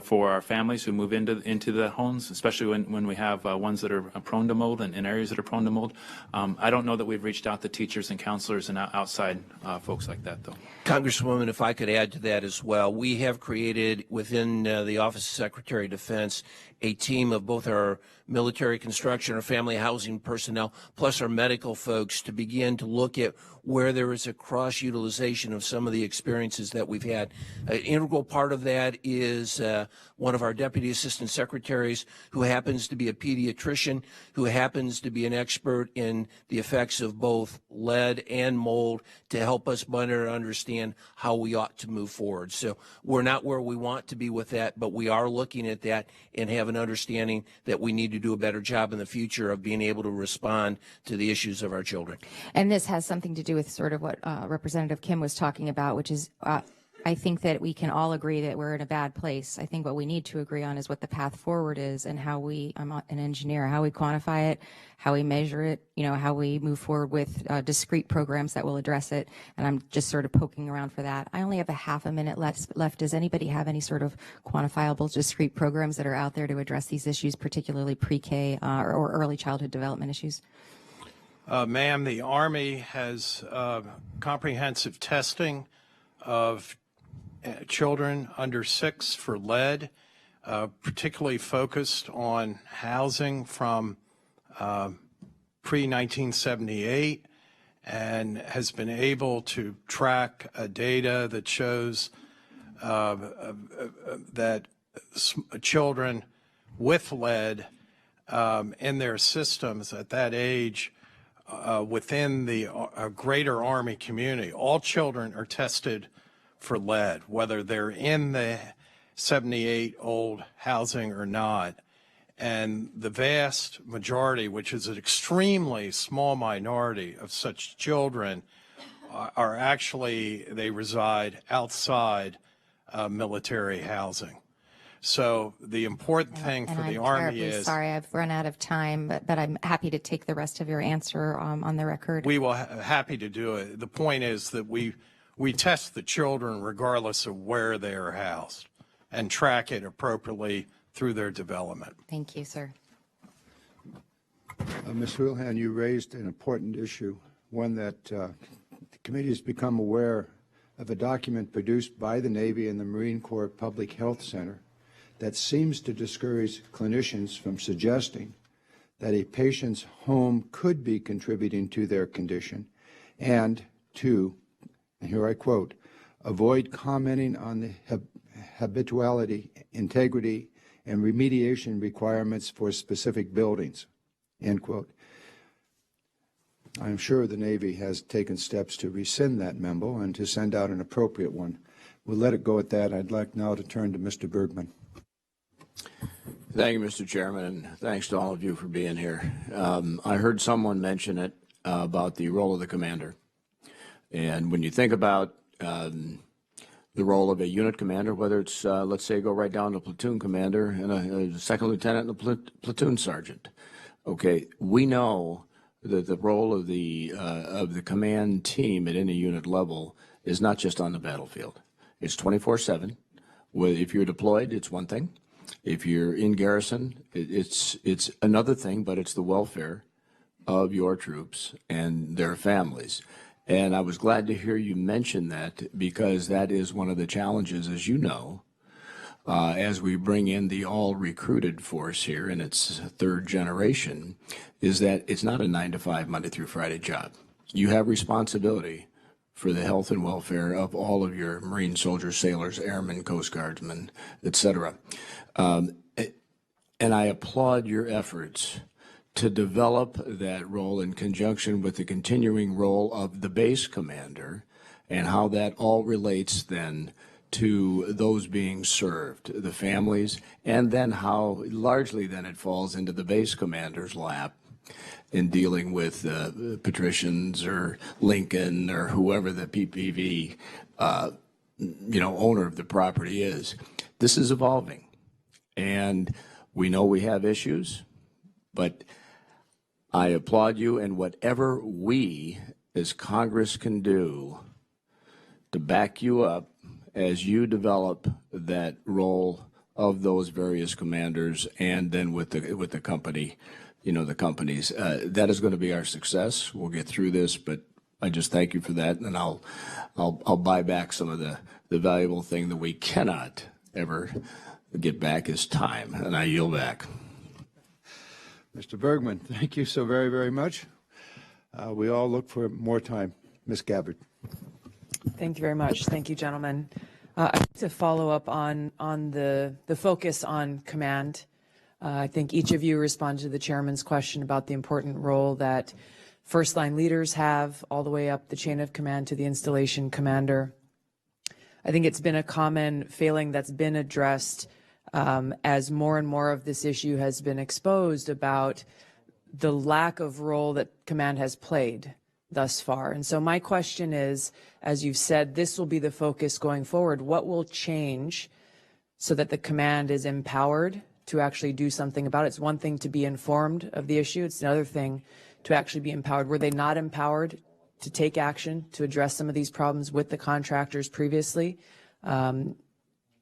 for our families who move into the homes, especially when we have ones that are prone to mold and in areas that are prone to mold. I don't know that we've reached out to teachers and counselors and outside folks like that, though. Congresswoman, if I could add to that as well, we have created within the Office of Secretary of Defense a team of both our military construction or family housing personnel plus our medical folks to begin to look at where there is a cross-utilization of some of the experiences that we've had. An integral part of that is one of our deputy assistant secretaries who happens to be a pediatrician, who happens to be an expert in the effects of both lead and mold to help us better understand how we ought to move forward. So we're not where we want to be with that, but we are looking at that and have an understanding that we need to do a better job in the future of being able to respond to the issues of our children. And this has something to do with sort of what Representative Kim was talking about, which is I think that we can all agree that we're in a bad place. I think what we need to agree on is what the path forward is and how we, I'm an engineer, how we quantify it, how we measure it, how we move forward with discrete programs that will address it. And I'm just sort of poking around for that. I only have a half a minute left. Does anybody have any sort of quantifiable discrete programs that are out there to address these issues, particularly pre-K or early childhood development issues? Ma'am, the Army has comprehensive testing of children under 6 for lead, particularly focused on housing from pre-1978, and has been able to track data that shows that children with lead in their systems at that age within the greater Army community, all children are tested for lead, whether they're in the 78 old housing or not. And the vast majority, which is an extremely small minority of such children, are actually, they reside outside military housing. So the important thing for the Army is... Sorry, I've run out of time, but I'm happy to take the rest of your answer on the record. We will happy to do it. The point is that we test the children regardless of where they are housed and track it appropriately through their development. Thank you, sir. Ms. Houlihan, you raised an important issue, one that the committee has become aware of a document produced by the Navy and the Marine Corps Public Health Center that seems to discourage clinicians from suggesting that a patient's home could be contributing to their condition, and to, and here I quote, avoid commenting on the habituality, integrity, and remediation requirements for specific buildings, end quote. I'm sure the Navy has taken steps to rescind that memo and to send out an appropriate one. We'll let it go at that. I'd like now to turn to Mr. Bergman. Thank you, Mr. Chairman, and thanks to all of you for being here. I heard someone mention it about the role of the commander. And when you think about the role of a unit commander, whether it's, let's say, go right down to platoon commander and a second lieutenant and a platoon sergeant, okay, we know that the role of the command team at any unit level is not just on the battlefield. It's 24/7. If you're deployed, it's one thing. If you're in garrison, it's another thing, but it's the welfare of your troops and their families. And I was glad to hear you mention that, because that is one of the challenges, as you know, as we bring in the all-recruited force here in its third generation, is that it's not a 9-to-5 Monday through Friday job. You have responsibility for the health and welfare of all of your Marine soldiers, sailors, airmen, Coast Guardsmen, et cetera. And I applaud your efforts to develop that role in conjunction with the continuing role of the base commander, and how that all relates then to those being served, the families, and then how largely then it falls into the base commander's lap in dealing with patricians or Lincoln or whoever the PPV owner of the property is. This is evolving, and we know we have issues, but I applaud you, and whatever we as Congress can do to back you up as you develop that role of those various commanders, and then with the company, the companies, that is going to be our success. We'll get through this, but I just thank you for that, and I'll buy back some of the valuable thing that we cannot ever get back is time, and I yield back. Mr. Bergman, thank you so very, very much. We all look for more time. Ms. Gabbard. Thank you very much. Thank you, gentlemen. I'd like to follow up on the focus on command. I think each of you responded to the chairman's question about the important role that first-line leaders have all the way up the chain of command to the installation commander. I think it's been a common failing that's been addressed as more and more of this issue has been exposed about the lack of role that command has played thus far. And so my question is, as you've said, this will be the focus going forward. What will change so that the command is empowered to actually do something about it? It's one thing to be informed of the issue. It's another thing to actually be empowered. Were they not empowered to take action to address some of these problems with the contractors previously?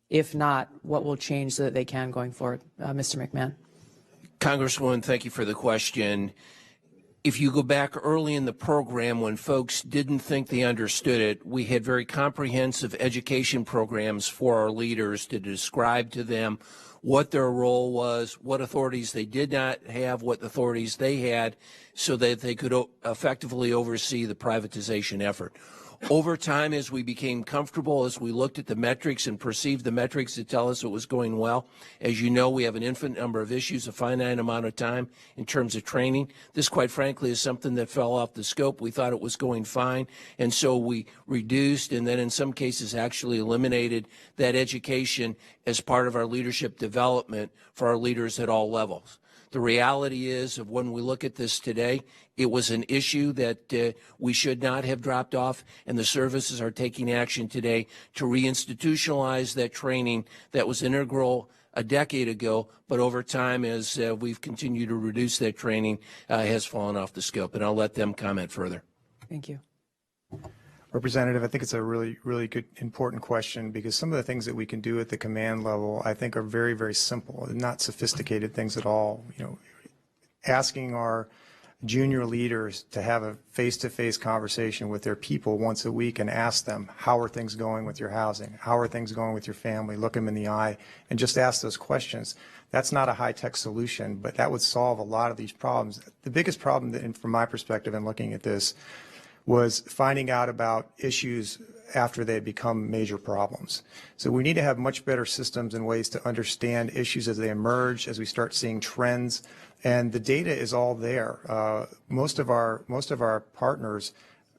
If not, what will change so that they can going forward? Mr. McMahon. Congresswoman, thank you for the question. If you go back early in the program when folks didn't think they understood it, we had very comprehensive education programs for our leaders to describe to them what their role was, what authorities they did not have, what authorities they had, so that they could effectively oversee the privatization effort. Over time, as we became comfortable, as we looked at the metrics and perceived the metrics to tell us it was going well, as you know, we have an infinite number of issues, a finite amount of time in terms of training. This, quite frankly, is something that fell off the scope. We thought it was going fine, and so we reduced and then in some cases actually eliminated that education as part of our leadership development for our leaders at all levels. The reality is, of when we look at this today, it was an issue that we should not have dropped off, and the services are taking action today to reinstitutionalize that training that was integral a decade ago, but over time, as we've continued to reduce that training, has fallen off the scope. And I'll let them comment further. Thank you. Representative, I think it's a really, really good, important question, because some of the things that we can do at the command level, I think, are very, very simple and not sophisticated things at all. Asking our junior leaders to have a face-to-face conversation with their people once a week and ask them, how are things going with your housing? How are things going with your family? Look them in the eye and just ask those questions. That's not a high-tech solution, but that would solve a lot of these problems. The biggest problem, that, from my perspective in looking at this, was finding out about issues after they had become major problems. So we need to have much better systems and ways to understand issues as they emerge, as we start seeing trends, and the data is all there. Most of our partners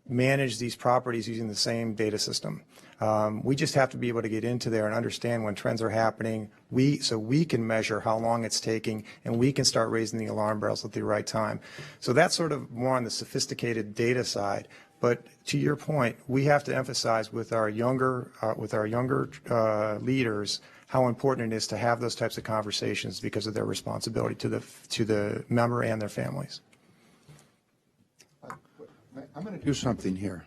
manage these properties using the same data system. We just have to be able to get into there and understand when trends are happening, so we can measure how long it's taking, and we can start raising the alarm bells at the right time. So that's sort of more on the sophisticated data side. But to your point, we have to emphasize with our younger leaders how important it is to have those types of conversations because of their responsibility to the member and their families. I'm going to do something here.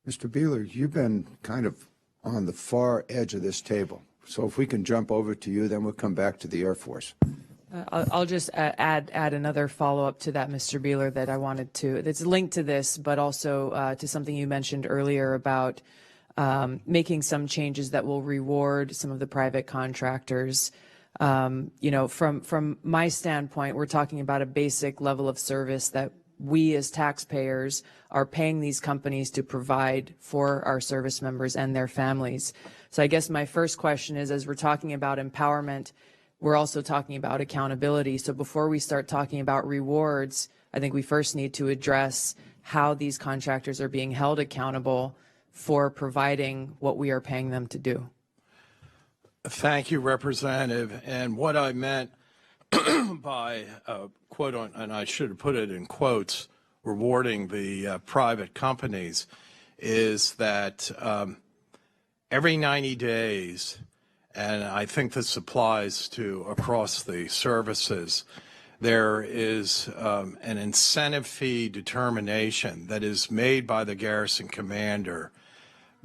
Mr. Beehler, you've been kind of on the far edge of this table. So if we can jump over to you, then we'll come back to the Air Force. I'll just add another follow-up to that, Mr. Beehler, that I wanted to, that's linked to this, but also to something you mentioned earlier about making some changes that will reward some of the private contractors. You know, from my standpoint, we're talking about a basic level of service that we as taxpayers are paying these companies to provide for our service members and their families. So I guess my first question is, as we're talking about empowerment, we're also talking about accountability. So before we start talking about rewards, I think we first need to address how these contractors are being held accountable for providing what we are paying them to do. Thank you, Representative. And what I meant by quote on, and I should have put it in quotes, rewarding the private companies, is that every 90 days, and I think this applies to across the services, there is an incentive fee determination that is made by the garrison commander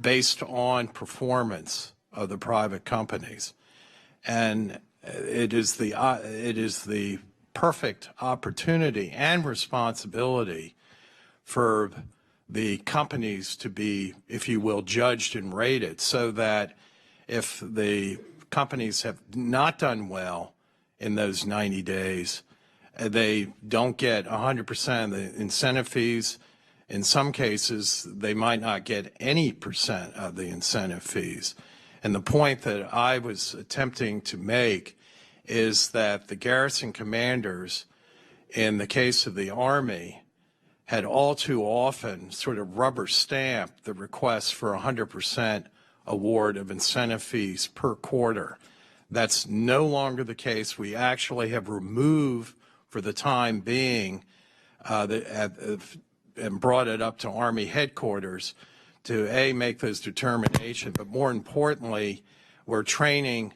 based on performance of the private companies. And it is the perfect opportunity and responsibility for the companies to be, if you will, judged and rated, so that if the companies have not done well in those 90 days, they don't get 100% of the incentive fees. In some cases, they might not get any percent of the incentive fees. And the point that I was attempting to make is that the garrison commanders, in the case of the Army, had all too often sort of rubber stamped the request for 100% award of incentive fees per quarter. That's no longer the case. We actually have removed, for the time being, and brought it up to Army headquarters to make those determinations, but more importantly, we're training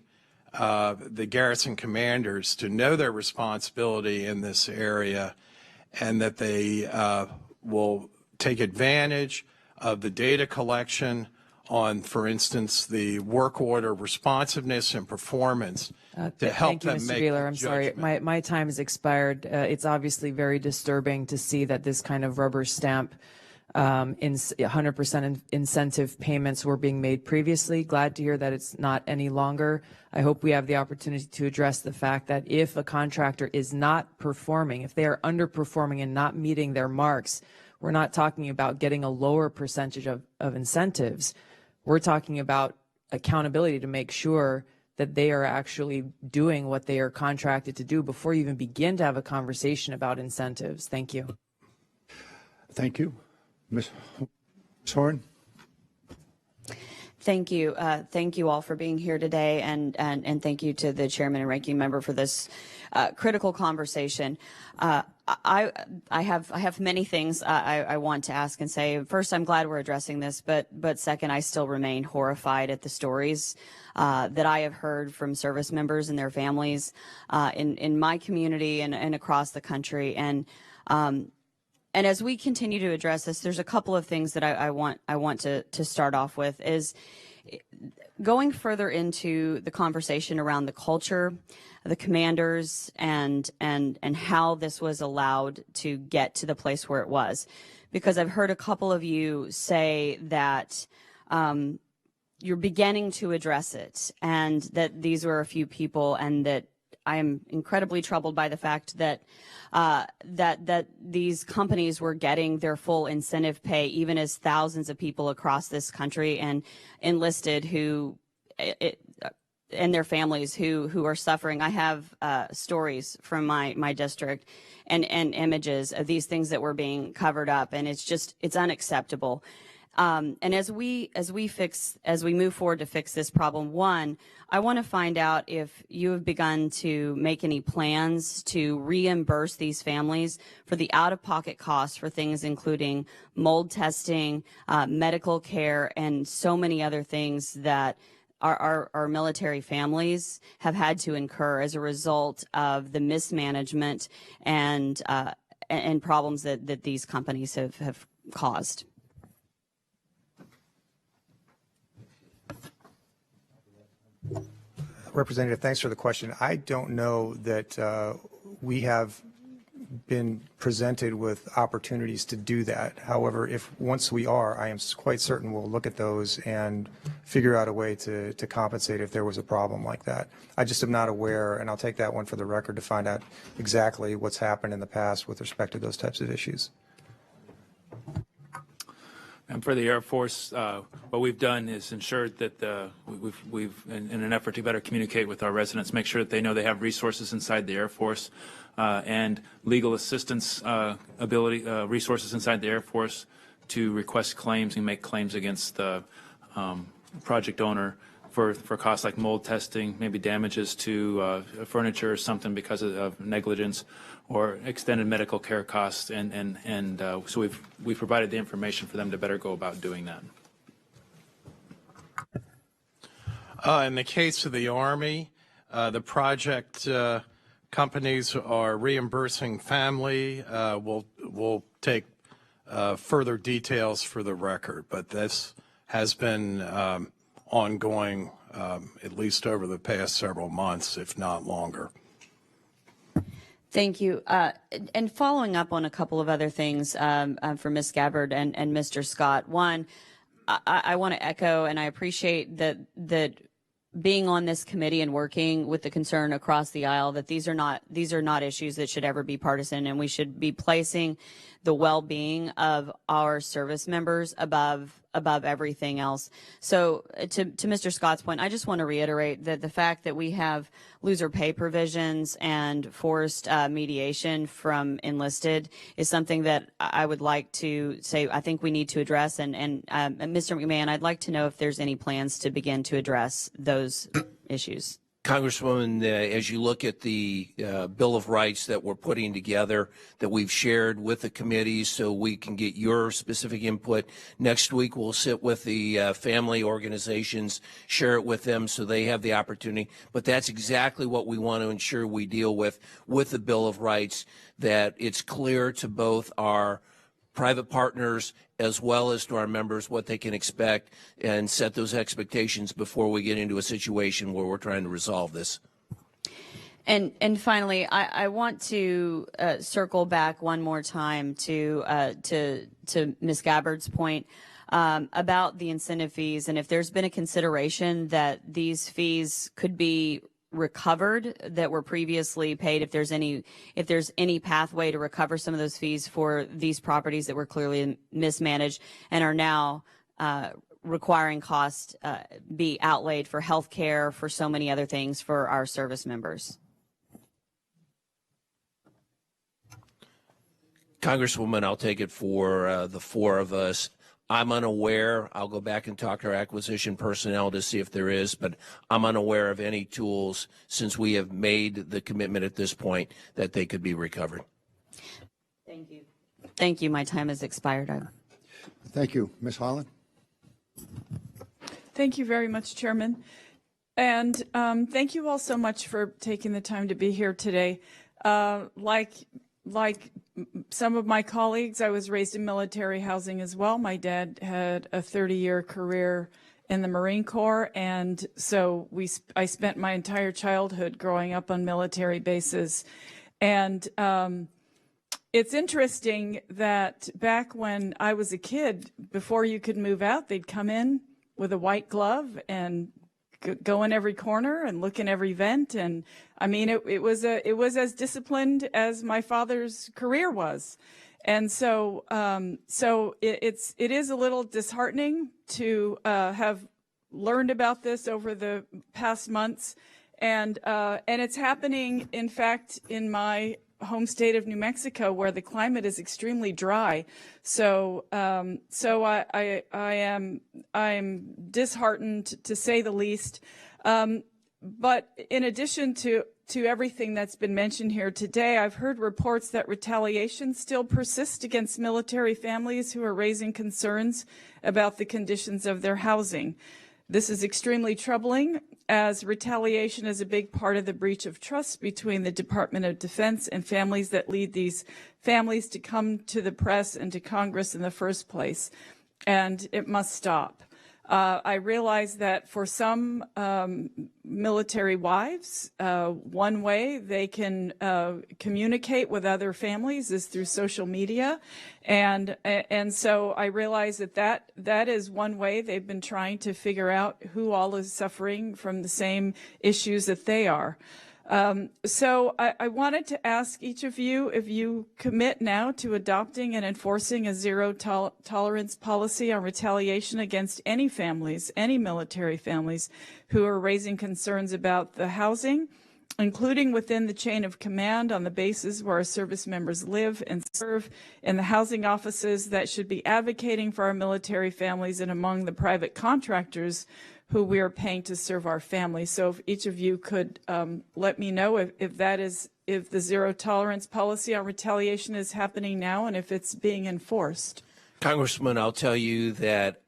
the garrison commanders to know their responsibility in this area, and that they will take advantage of the data collection on, for instance, the work order responsiveness and performance to help them make. Thank you, Mr. Beehler. I'm sorry, my time has expired. It's obviously very disturbing to see that this kind of rubber stamp in 100% incentive payments were being made previously. Glad to hear that it's not any longer. I hope we have the opportunity to address the fact that if a contractor is not performing, if they are underperforming and not meeting their marks, we're not talking about getting a lower percentage of incentives. We're talking about accountability to make sure that they are actually doing what they are contracted to do before you even begin to have a conversation about incentives. Thank you. Thank you. Ms. Horn? Thank you. Thank you all for being here today, and thank you to the chairman and ranking member for this critical conversation. I have many things I want to ask and say. First, I'm glad we're addressing this, but second, I still remain horrified at the stories that I have heard from service members and their families in my community and across the country. And as we continue to address this, there's a couple of things that I want to start off with, is going further into the conversation around the culture, the commanders, and how this was allowed to get to the place where it was. Because I've heard a couple of you say that you're beginning to address it, and that these were a few people, and that I am incredibly troubled by the fact that that these companies were getting their full incentive pay, even as thousands of people across this country and enlisted and their families who are suffering. I have stories from my district and images of these things that were being covered up, and it's unacceptable. And as we move forward to fix this problem, one, I want to find out if you have begun to make any plans to reimburse these families for the out-of-pocket costs for things including mold testing, medical care, and so many other things that our military families have had to incur as a result of the mismanagement and problems that these companies have caused. Representative, thanks for the question. I don't know that we have been presented with opportunities to do that. However, once we are, I am quite certain we'll look at those and figure out a way to compensate if there was a problem like that. I just am not aware, and I'll take that one for the record to find out exactly what's happened in the past with respect to those types of issues. And for the Air Force, what we've done is ensured that we've in an effort to better communicate with our residents, make sure that they know they have resources inside the Air Force and legal assistance resources inside the Air Force to request claims and make claims against the project owner for costs like mold testing, maybe damages to furniture or something because of negligence, or extended medical care costs, and so we've provided the information for them to better go about doing that. In the case of the Army, the project companies are reimbursing family. We'll take further details for the record, but this has been ongoing at least over the past several months, if not longer. Thank you. And following up on a couple of other things for Ms. Gabbard and Mr. Scott. One, I want to echo, and I appreciate that being on this committee and working with the concern across the aisle that these are not issues that should ever be partisan, and we should be placing the well-being of our service members above everything else. So to Mr. Scott's point, I just want to reiterate that the fact that we have loser pay provisions and forced mediation from enlisted is something that I would like to say I think we need to address. And Mr. McMahon, I'd like to know if there's any plans to begin to address those issues. Congresswoman, as you look at the Bill of Rights that we're putting together, that we've shared with the committees so we can get your specific input, next week we'll sit with the family organizations, share it with them so they have the opportunity. But that's exactly what we want to ensure we deal with the Bill of Rights, that it's clear to both our private partners as well as to our members what they can expect, and set those expectations before we get into a situation where we're trying to resolve this. And finally, I want to circle back one more time to Ms. Gabbard's point about the incentive fees, and if there's been a consideration that these fees could be recovered that were previously paid, if there's any pathway to recover some of those fees for these properties that were clearly mismanaged and are now requiring costs be outlaid for health care, for so many other things for our service members. Congresswoman, I'll take it for the four of us. I'm unaware. I'll go back and talk to our acquisition personnel to see if there is, but I'm unaware of any tools, since we have made the commitment at this point, that they could be recovered. Thank you. Thank you. My time has expired. Thank you. Ms. Holland? Thank you very much, Chairman. And thank you all so much for taking the time to be here today. Like some of my colleagues, I was raised in military housing as well. My dad had a 30-year career in the Marine Corps, and so I spent my entire childhood growing up on military bases. And it's interesting that back when I was a kid, before you could move out, they'd come in with a white glove and go in every corner and look in every vent, and I mean it was as disciplined as my father's career was, and so it is a little disheartening to have learned about this over the past months, and it's happening, in fact, in my home state of New Mexico, where the climate is extremely dry. So I am disheartened, to say the least. But in addition to everything that's been mentioned here today, I've heard reports that retaliation still persists against military families who are raising concerns about the conditions of their housing. This is extremely troubling, as retaliation is a big part of the breach of trust between the Department of Defense and families that lead these families to come to the press and to Congress in the first place. And it must stop. I realize that for some military wives, one way they can communicate with other families is through social media, and so I realize that is one way they've been trying to figure out who all is suffering from the same issues that they are. So I wanted to ask each of you if you commit now to adopting and enforcing a zero tolerance policy on retaliation against any families, any military families who are raising concerns about the housing, including within the chain of command on the bases where our service members live and serve, in the housing offices that should be advocating for our military families, and among the private contractors who we are paying to serve our families. So if each of you could let me know if the zero tolerance policy on retaliation is happening now and if it's being enforced. Congressman, I'll tell you that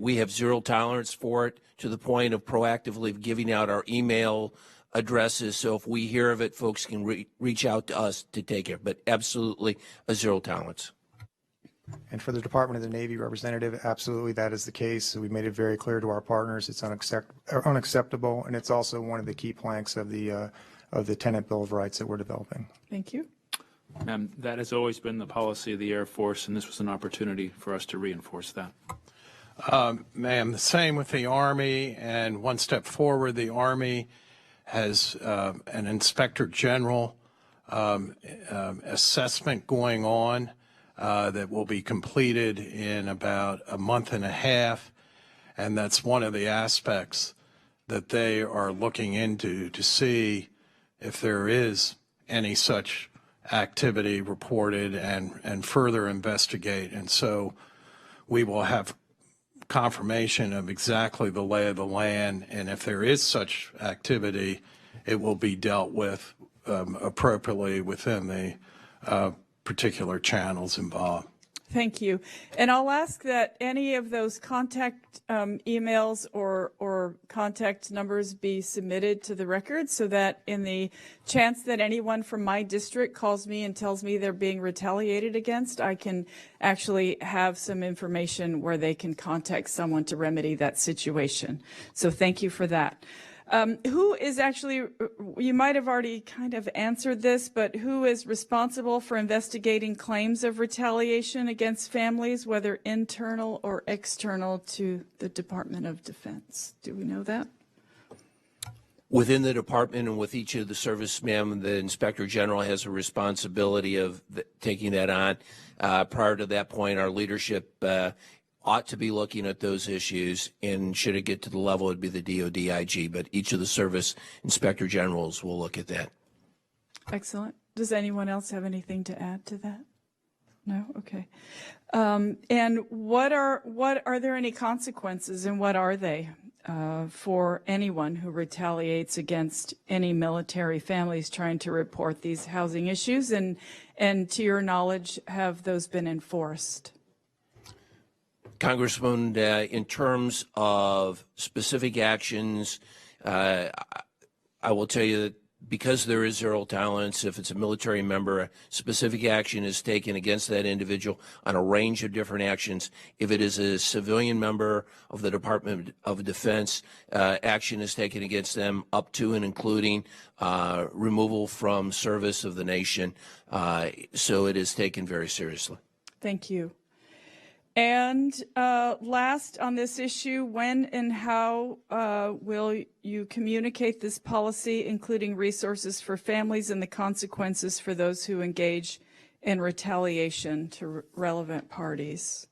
we have zero tolerance for it, to the point of proactively giving out our email addresses. So if we hear of it, folks can reach out to us to take it. But absolutely a zero tolerance. And for the Department of the Navy representative, absolutely that is the case. We made it very clear to our partners it's unacceptable, and it's also one of the key planks of the Tenant Bill of Rights that we're developing. Thank you. Ma'am, that has always been the policy of the Air Force, and this was an opportunity for us to reinforce that. Ma'am, the same with the Army, and one step forward, the Army has an Inspector General assessment going on that will be completed in about a month and a half, and that's one of the aspects that they are looking into to see if there is any such activity reported and further investigate. And so we will have confirmation of exactly the lay of the land, and if there is such activity, it will be dealt with appropriately within the particular channels involved. Thank you. And I'll ask that any of those contact emails or contact numbers be submitted to the record, so that in the chance that anyone from my district calls me and tells me they're being retaliated against, I can actually have some information where they can contact someone to remedy that situation. So thank you for that. Who is actually, you might have already kind of answered this, but who is responsible for investigating claims of retaliation against families, whether internal or external to the Department of Defense? Do we know that? Within the department and with each of the servicemen, the Inspector General has a responsibility of taking that on. Prior to that point, our leadership ought to be looking at those issues, and should it get to the level, it'd be the DOD IG, but each of the service inspector generals will look at that. Excellent. Does anyone else have anything to add to that? No? Okay. And what are there any consequences, and what are they for anyone who retaliates against any military families trying to report these housing issues, and to your knowledge, have those been enforced? Congressman, in terms of specific actions, I will tell you that because there is zero tolerance, if it's a military member, a specific action is taken against that individual on a range of different actions. If it is a civilian member of the Department of Defense, action is taken against them up to and including removal from service of the nation. So it is taken very seriously. Thank you. And last on this issue, when and how will you communicate this policy, including resources for families and the consequences for those who engage in retaliation to relevant parties?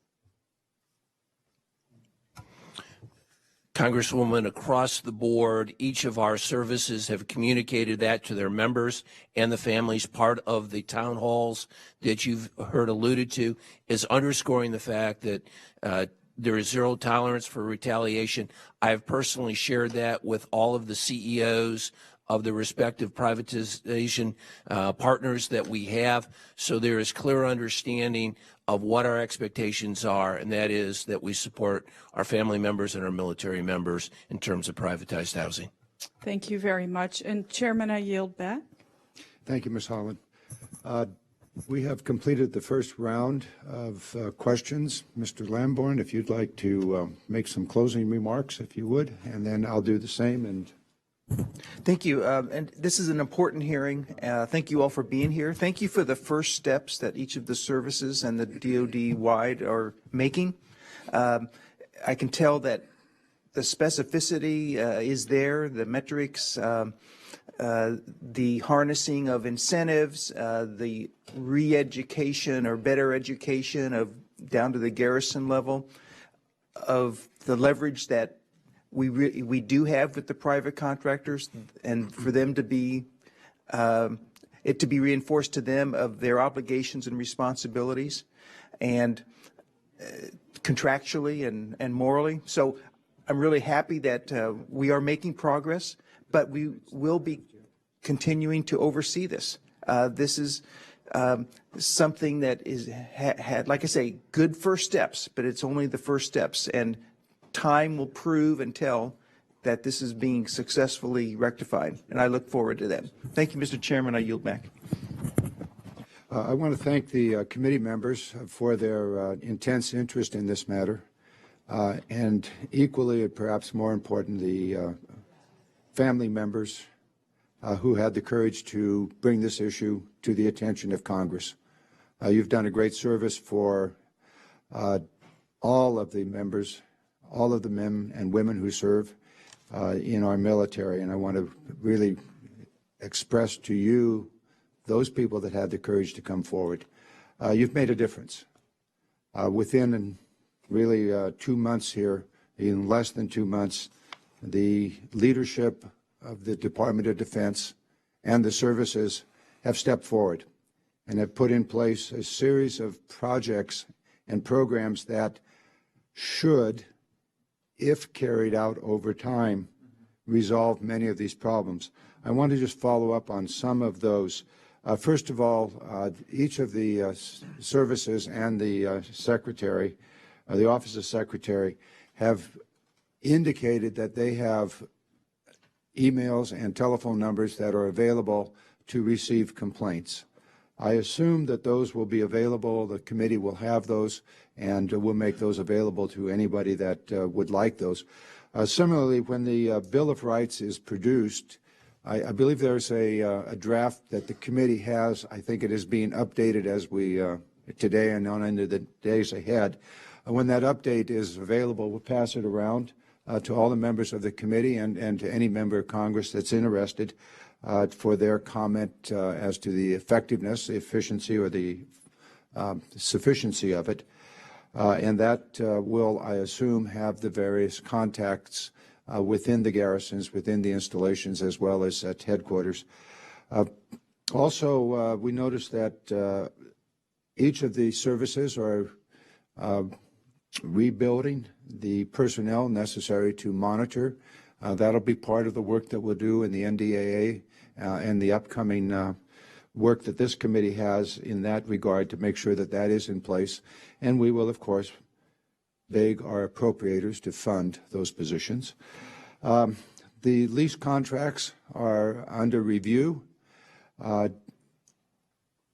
Congresswoman, across the board, each of our services have communicated that to their members and the families. Part of the town halls that you've heard alluded to is underscoring the fact that there is zero tolerance for retaliation. I have personally shared that with all of the CEOs of the respective privatization partners that we have. So there is clear understanding of what our expectations are, and that is that we support our family members and our military members in terms of privatized housing. Thank you very much. And Chairman, I yield back. Thank you, Ms. Holland. We have completed the first round of questions. Mr. Lamborn, if you'd like to make some closing remarks, if you would, and then I'll do the same. And thank you. And this is an important hearing. Thank you all for being here. Thank you for the first steps that each of the services and the DOD-wide are making. I can tell that the specificity is there, the metrics, the harnessing of incentives, the re-education or better education of down to the garrison level of the leverage that we do have with the private contractors, and for them to be it to be reinforced to them of their obligations and responsibilities, and contractually and morally. So I'm really happy that we are making progress, but we will be continuing to oversee this. This is something that is had, like I say, good first steps, but it's only the first steps, and time will prove and tell that this is being successfully rectified, and I look forward to that. Thank you, Mr. Chairman. I yield back. I want to thank the committee members for their intense interest in this matter, and equally, and perhaps more important, the family members who had the courage to bring this issue to the attention of Congress. You've done a great service for all of the members, all of the men and women who serve in our military, and I want to really express to you those people that had the courage to come forward. You've made a difference. Within really 2 months here, in less than 2 months, the leadership of the Department of Defense and the services have stepped forward and have put in place a series of projects and programs that should, if carried out over time, resolve many of these problems. I want to just follow up on some of those. First of all, each of the services and the Secretary, the Office of Secretary, have indicated that they have emails and telephone numbers that are available to receive complaints. I assume that those will be available. The committee will have those, and we'll make those available to anybody that would like those. Similarly, when the Bill of Rights is produced, I believe there's a draft that the committee has. I think it is being updated as we today and on into the days ahead. When that update is available, we'll pass it around to all the members of the committee and to any member of Congress that's interested for their comment as to the effectiveness, the efficiency, or the sufficiency of it. And that will, I assume, have the various contacts within the garrisons, within the installations, as well as at headquarters. Also, we noticed that each of the services are rebuilding the personnel necessary to monitor. That'll be part of the work that we'll do in the NDAA and the upcoming work that this committee has in that regard to make sure that that is in place. And we will, of course, beg our appropriators to fund those positions. The lease contracts are under review.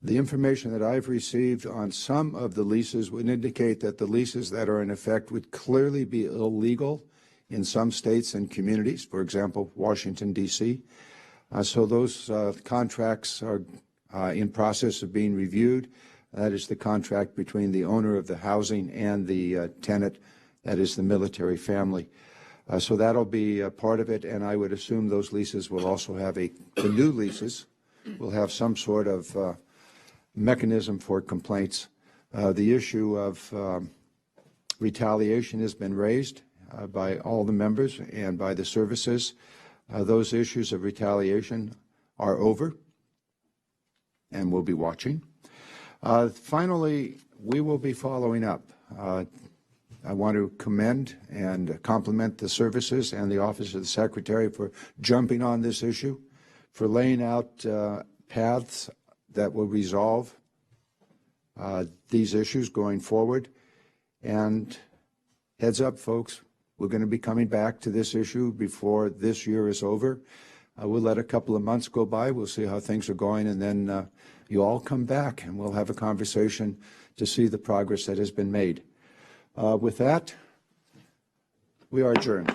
The information that I've received on some of the leases would indicate that the leases that are in effect would clearly be illegal in some states and communities, for example, Washington, D.C. So those contracts are in process of being reviewed. That is the contract between the owner of the housing and the tenant, that is the military family. So that'll be a part of it, and I would assume those leases will also have the new leases will have some sort of mechanism for complaints. The issue of retaliation has been raised by all the members and by the services. Those issues of retaliation are over, and we'll be watching. Finally, we will be following up. I want to commend and compliment the services and the Office of the Secretary for jumping on this issue, for laying out paths that will resolve these issues going forward. And heads up, folks, we're going to be coming back to this issue before this year is over. We'll let a couple of months go by. We'll see how things are going, and then you all come back and we'll have a conversation to see the progress that has been made. With that, we are adjourned.